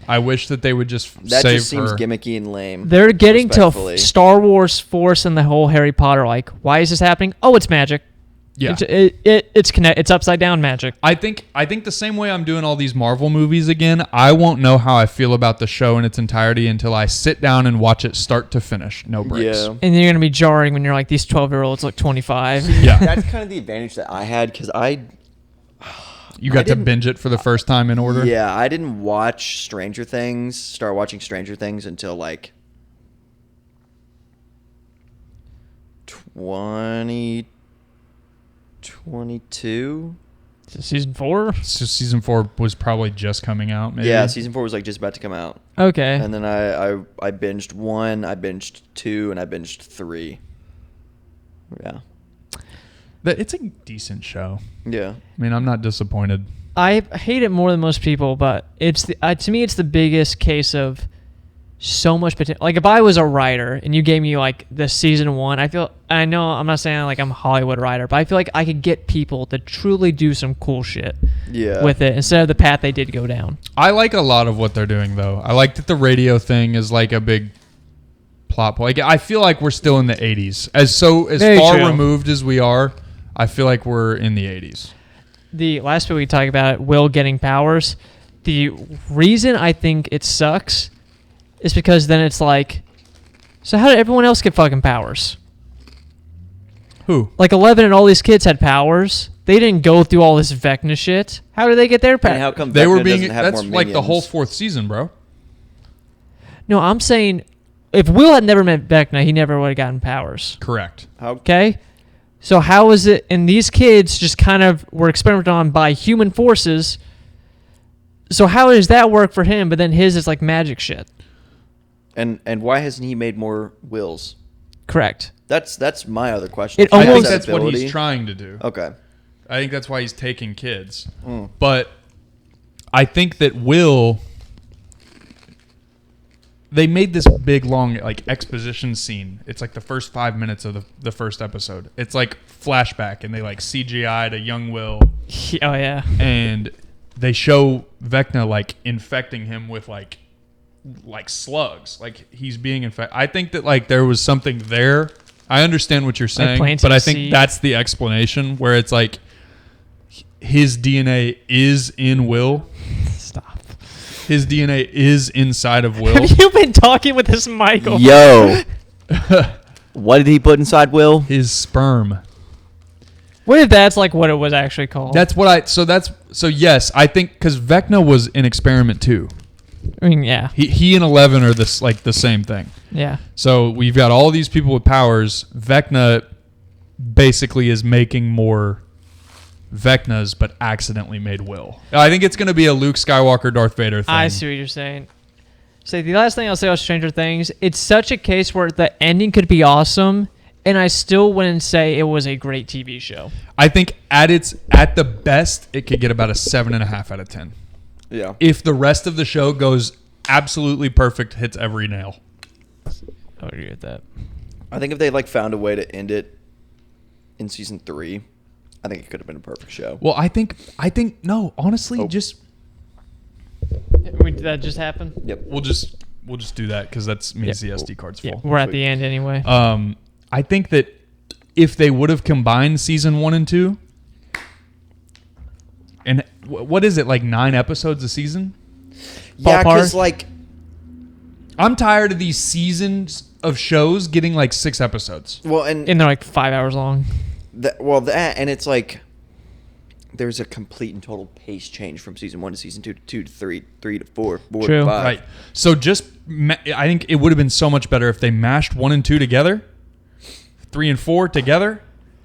Speaker 2: I wish that they would just
Speaker 3: That
Speaker 2: save
Speaker 3: just seems
Speaker 2: her.
Speaker 3: gimmicky and lame.
Speaker 1: They're getting to
Speaker 3: respectfully.
Speaker 1: Star Wars Force and the whole Harry Potter. Like, why is this happening? Oh, it's magic.
Speaker 2: Yeah.
Speaker 1: It's upside down magic.
Speaker 2: I think the same way I'm doing all these Marvel movies again, I won't know how I feel about the show in its entirety until I sit down and watch it start to finish. No breaks.
Speaker 3: Yeah.
Speaker 1: And you're gonna be jarring when you're like, these 12-year-olds look 25.
Speaker 2: Yeah.
Speaker 3: That's kind of the advantage that I had because
Speaker 2: You got to
Speaker 3: didn't-
Speaker 2: binge it for the first time in order?
Speaker 3: Yeah, I didn't watch start watching Stranger Things until like 2022.
Speaker 1: Season 4.
Speaker 2: So season 4 was probably just coming out, maybe?
Speaker 3: Yeah, season 4 was like just about to come out.
Speaker 1: Okay.
Speaker 3: And then I binged 1, I binged 2, and I binged 3. Yeah.
Speaker 2: It's a decent show.
Speaker 3: Yeah.
Speaker 2: I mean, I'm not disappointed.
Speaker 1: I hate it more than most people, but it's to me it's the biggest case of so much potential. Like if I was a writer and you gave me like the season 1, I know I'm not saying like I'm a Hollywood writer, but I feel like I could get people to truly do some cool shit with it instead of the path they did go down.
Speaker 2: I like a lot of what they're doing though. I like that the radio thing is like a big plot point. Like, I feel like we're still in the 80s. As
Speaker 1: Very
Speaker 2: far
Speaker 1: true.
Speaker 2: removed as we are, I feel like we're in the 80s.
Speaker 1: The last bit we talked about, Will getting powers. The reason I think it sucks is because then it's like, so how did everyone else get fucking powers?
Speaker 2: Who?
Speaker 1: Like 11 and all these kids had powers. They didn't go through all this Vecna shit. How did they get their
Speaker 3: And
Speaker 1: powers?
Speaker 3: how come
Speaker 2: They were
Speaker 3: Vecna
Speaker 2: being.
Speaker 3: doesn't have
Speaker 2: That's
Speaker 3: more
Speaker 2: like the whole
Speaker 3: minions?
Speaker 2: 4th season, bro.
Speaker 1: No, I'm saying if Will had never met Vecna, he never would have gotten powers.
Speaker 2: Correct.
Speaker 3: How
Speaker 1: Okay? So how is it, and these kids just kind of were experimented on by human forces. So how does that work for him, but then his is like magic shit?
Speaker 3: and why hasn't he made more wills?
Speaker 1: Correct.
Speaker 3: That's my other question.
Speaker 1: It
Speaker 3: If he
Speaker 2: I
Speaker 3: has
Speaker 2: think
Speaker 1: almost-
Speaker 3: that
Speaker 2: that's what
Speaker 3: ability-
Speaker 2: he's trying to do.
Speaker 3: Okay.
Speaker 2: I think that's why he's taking kids.
Speaker 3: Mm.
Speaker 2: But I think that Will. They made this big long like exposition scene. It's like the first 5 minutes of the first episode. It's like flashback, and they like CGI'd a young Will,
Speaker 1: Oh, yeah.
Speaker 2: and they show Vecna like infecting him with like slugs. Like he's being infected. I think that like there was something there. I understand what you're saying,
Speaker 1: planting
Speaker 2: but I think
Speaker 1: seeds.
Speaker 2: that's the explanation where it's like his DNA is in Will.
Speaker 1: Stop.
Speaker 2: His DNA is inside of Will.
Speaker 1: Have you been talking with this Michael?
Speaker 3: Yo. What did he put inside Will?
Speaker 2: His sperm.
Speaker 1: What if that's like what it was actually called?
Speaker 2: That's what I. So yes, I think because Vecna was an experiment too.
Speaker 1: I mean, yeah.
Speaker 2: He and 11 are this like the same thing.
Speaker 1: Yeah.
Speaker 2: So we've got all these people with powers. Vecna basically is making more Vecnas, but accidentally made Will. I think it's going to be a Luke Skywalker, Darth Vader thing.
Speaker 1: I see what you're saying. So the last thing I'll say about Stranger Things, it's such a case where the ending could be awesome, and I still wouldn't say it was a great TV show.
Speaker 2: I think at the best, it could get about a 7.5 out of 10.
Speaker 3: Yeah.
Speaker 2: If the rest of the show goes absolutely perfect, hits every nail.
Speaker 1: I would agree with that.
Speaker 3: I think if they like found a way to end it in season 3, I think it could have been a perfect show.
Speaker 2: Well, I think no, honestly, just
Speaker 1: Did that just happen?
Speaker 3: Yep.
Speaker 2: we'll just do that because that means the SD card's
Speaker 1: Yeah,
Speaker 2: full.
Speaker 1: we're at the end anyway.
Speaker 2: I think that if they would have combined season 1 and 2, and what is it, like 9 episodes a season?
Speaker 3: Yeah, because
Speaker 1: Ballpark.
Speaker 3: like
Speaker 2: I'm tired of these seasons of shows getting like 6 episodes.
Speaker 3: well and
Speaker 1: And they're like 5 hours long.
Speaker 3: that and it's like there's a complete and total pace change from season 1 to season 2 to 2 to 3, 3 to 4, 4
Speaker 1: True.
Speaker 3: to 5.
Speaker 2: Right. So I think it would have been so much better if they mashed 1 and 2 together, 3 and 4 together,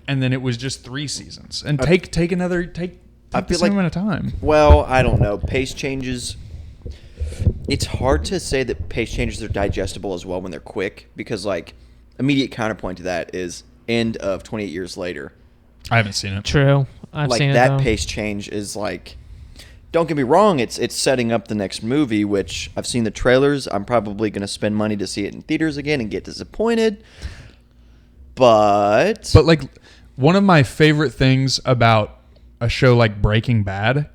Speaker 2: and then it was just 3 seasons. And take the
Speaker 3: feel
Speaker 2: same
Speaker 3: like-
Speaker 2: amount of time.
Speaker 3: Well, I don't know. Pace changes. It's hard to say that pace changes are digestible as well when they're quick because, like, immediate counterpoint to that is end of 28 Years Later.
Speaker 2: I haven't seen it.
Speaker 1: True. I've
Speaker 3: like
Speaker 1: seen it
Speaker 3: that
Speaker 1: though.
Speaker 3: pace change is like. Don't get me wrong. It's setting up the next movie, which I've seen the trailers. I'm probably going to spend money to see it in theaters again and get disappointed. But
Speaker 2: like one of my favorite things about a show like Breaking Bad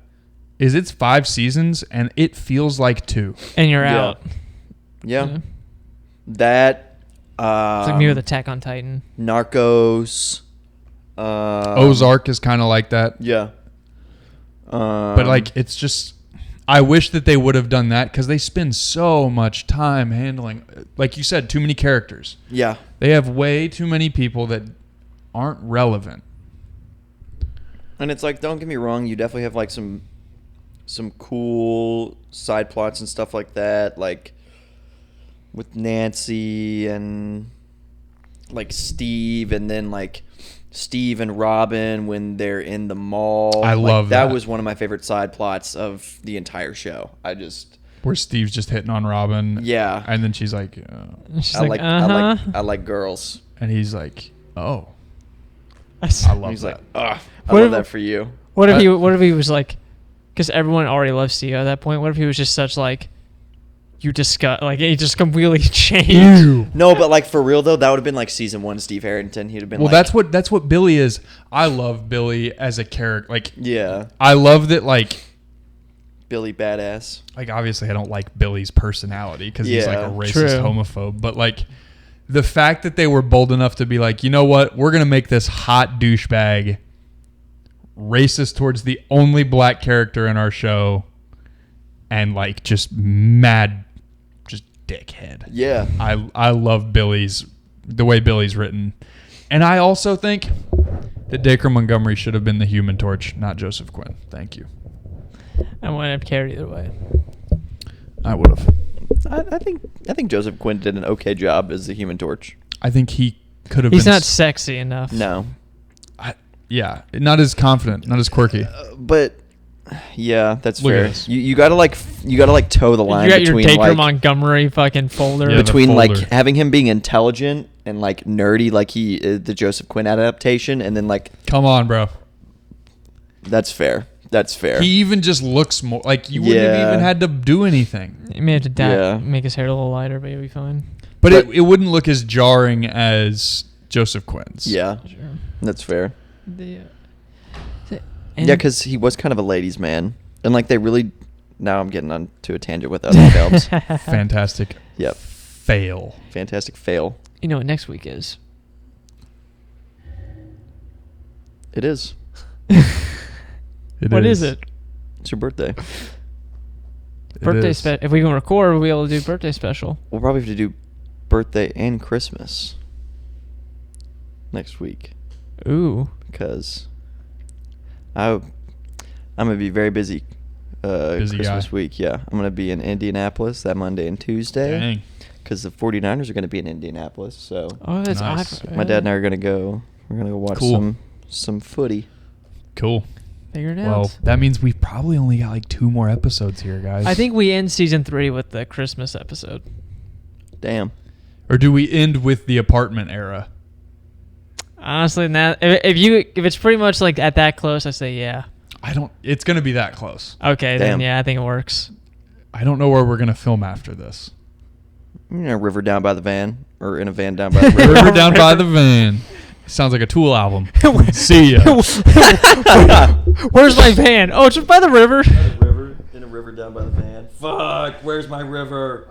Speaker 2: is it's 5 seasons and it feels like 2.
Speaker 1: And you're
Speaker 3: Yeah.
Speaker 1: out.
Speaker 3: yeah, that
Speaker 1: It's like me with Attack on Titan.
Speaker 3: Narcos.
Speaker 2: Ozark is kind of like that.
Speaker 3: Yeah.
Speaker 2: But like it's just I wish that they would have done that because they spend so much time handling, like you said, too many characters.
Speaker 3: Yeah.
Speaker 2: They have way too many people that aren't relevant.
Speaker 3: And it's like, don't get me wrong, you definitely have like some cool side plots and stuff like that, like with Nancy and like Steve, and then like Steve and Robin when they're in the mall.
Speaker 2: I
Speaker 3: Like,
Speaker 2: love
Speaker 3: that.
Speaker 2: that.
Speaker 3: Was one of my favorite side plots of the entire show.
Speaker 2: Where Steve's just hitting on Robin.
Speaker 3: Yeah.
Speaker 2: And then she's like,
Speaker 1: She's
Speaker 3: I like
Speaker 1: uh-huh.
Speaker 3: I like girls.
Speaker 2: and he's like, oh, I
Speaker 3: And
Speaker 2: love
Speaker 3: he's
Speaker 2: that.
Speaker 3: like, I
Speaker 1: What
Speaker 3: love
Speaker 1: if-
Speaker 3: that for you.
Speaker 1: What if he was like, because everyone already loves Theo at that point. What if he was just such like, you discuss like he just completely changed.
Speaker 2: Ew.
Speaker 3: No, but like for real though, that would have been like season 1 Steve Harrington. He'd have been
Speaker 2: Well,
Speaker 3: like,
Speaker 2: that's what Billy is. I love Billy as a character. Like,
Speaker 3: yeah,
Speaker 2: I love that. Like
Speaker 3: Billy badass.
Speaker 2: obviously I don't like Billy's personality because he's like a
Speaker 3: Yeah.
Speaker 2: racist
Speaker 1: True.
Speaker 2: homophobe. But like the fact that they were bold enough to be like, you know what, we're gonna make this hot douchebag racist towards the only black character in our show, and like just mad, just dickhead.
Speaker 3: Yeah,
Speaker 2: I love the way Billy's written. And I also think that Dacre Montgomery should have been the Human Torch, not Joseph Quinn. Thank you.
Speaker 1: I wouldn't have cared either way.
Speaker 2: I would have.
Speaker 3: I think Joseph Quinn did an okay job as the Human Torch.
Speaker 2: I think he could have
Speaker 1: He's
Speaker 2: been
Speaker 1: not sexy enough.
Speaker 3: No,
Speaker 2: yeah, not as confident, not as quirky.
Speaker 3: but yeah, that's
Speaker 2: Look at
Speaker 3: fair.
Speaker 2: this.
Speaker 3: You gotta like toe the line
Speaker 1: You got your
Speaker 3: between
Speaker 1: Dacre
Speaker 3: like
Speaker 1: Montgomery fucking folder.
Speaker 2: Yeah, the
Speaker 3: between like
Speaker 2: folder.
Speaker 3: having him being intelligent and like nerdy, like the Joseph Quinn adaptation, and then like
Speaker 2: Come on, bro.
Speaker 3: that's fair. That's fair.
Speaker 2: He even just looks more like you wouldn't have
Speaker 3: Yeah.
Speaker 2: even had to do anything.
Speaker 1: He may have to
Speaker 3: Yeah.
Speaker 1: make his hair a little lighter, but he'll be fine.
Speaker 2: But
Speaker 3: But-
Speaker 2: it wouldn't look as jarring as Joseph Quinn's.
Speaker 3: Yeah,
Speaker 1: Sure.
Speaker 3: that's fair.
Speaker 1: And
Speaker 3: Yeah, because he was kind of a ladies' man, and like they really. Now I'm getting onto a tangent with other films.
Speaker 2: Fantastic.
Speaker 3: Yep,
Speaker 2: Fail.
Speaker 3: fantastic fail.
Speaker 1: you know what next week is?
Speaker 3: It is.
Speaker 1: What is it?
Speaker 3: It's your birthday.
Speaker 2: It
Speaker 1: Birthday
Speaker 2: is.
Speaker 1: special. If we can record, we'll be able to do birthday special.
Speaker 3: We'll probably have to do birthday and Christmas next week
Speaker 1: Ooh.
Speaker 3: because I'm gonna be very busy.
Speaker 2: Busy
Speaker 3: Christmas
Speaker 2: guy.
Speaker 3: week, yeah. I'm gonna be in Indianapolis that Monday and Tuesday
Speaker 2: Dang.
Speaker 3: because the 49ers are gonna be in Indianapolis. So
Speaker 1: Oh, that's
Speaker 2: Nice.
Speaker 1: odd.
Speaker 3: my dad and I are gonna go. We're gonna go watch
Speaker 2: Cool.
Speaker 3: some footy.
Speaker 2: Cool.
Speaker 1: Figure it out.
Speaker 2: Well, that means we've probably only got like 2 more episodes here, guys.
Speaker 1: I think we end season 3 with the Christmas episode.
Speaker 3: Damn.
Speaker 2: Or do we end with the apartment era?
Speaker 1: Honestly, now if it's pretty much like at that close, I say yeah.
Speaker 2: I don't. It's gonna be that close.
Speaker 1: Okay,
Speaker 3: Damn.
Speaker 1: then yeah, I think it works.
Speaker 2: I don't know where we're gonna film after this.
Speaker 3: You know, river down by the van or in a van down by the river.
Speaker 2: River down by the van. Sounds like a Tool album. See ya.
Speaker 1: Where's my van? Oh, it's just by the river.
Speaker 3: river in a river down by the van. Fuck. Where's my river?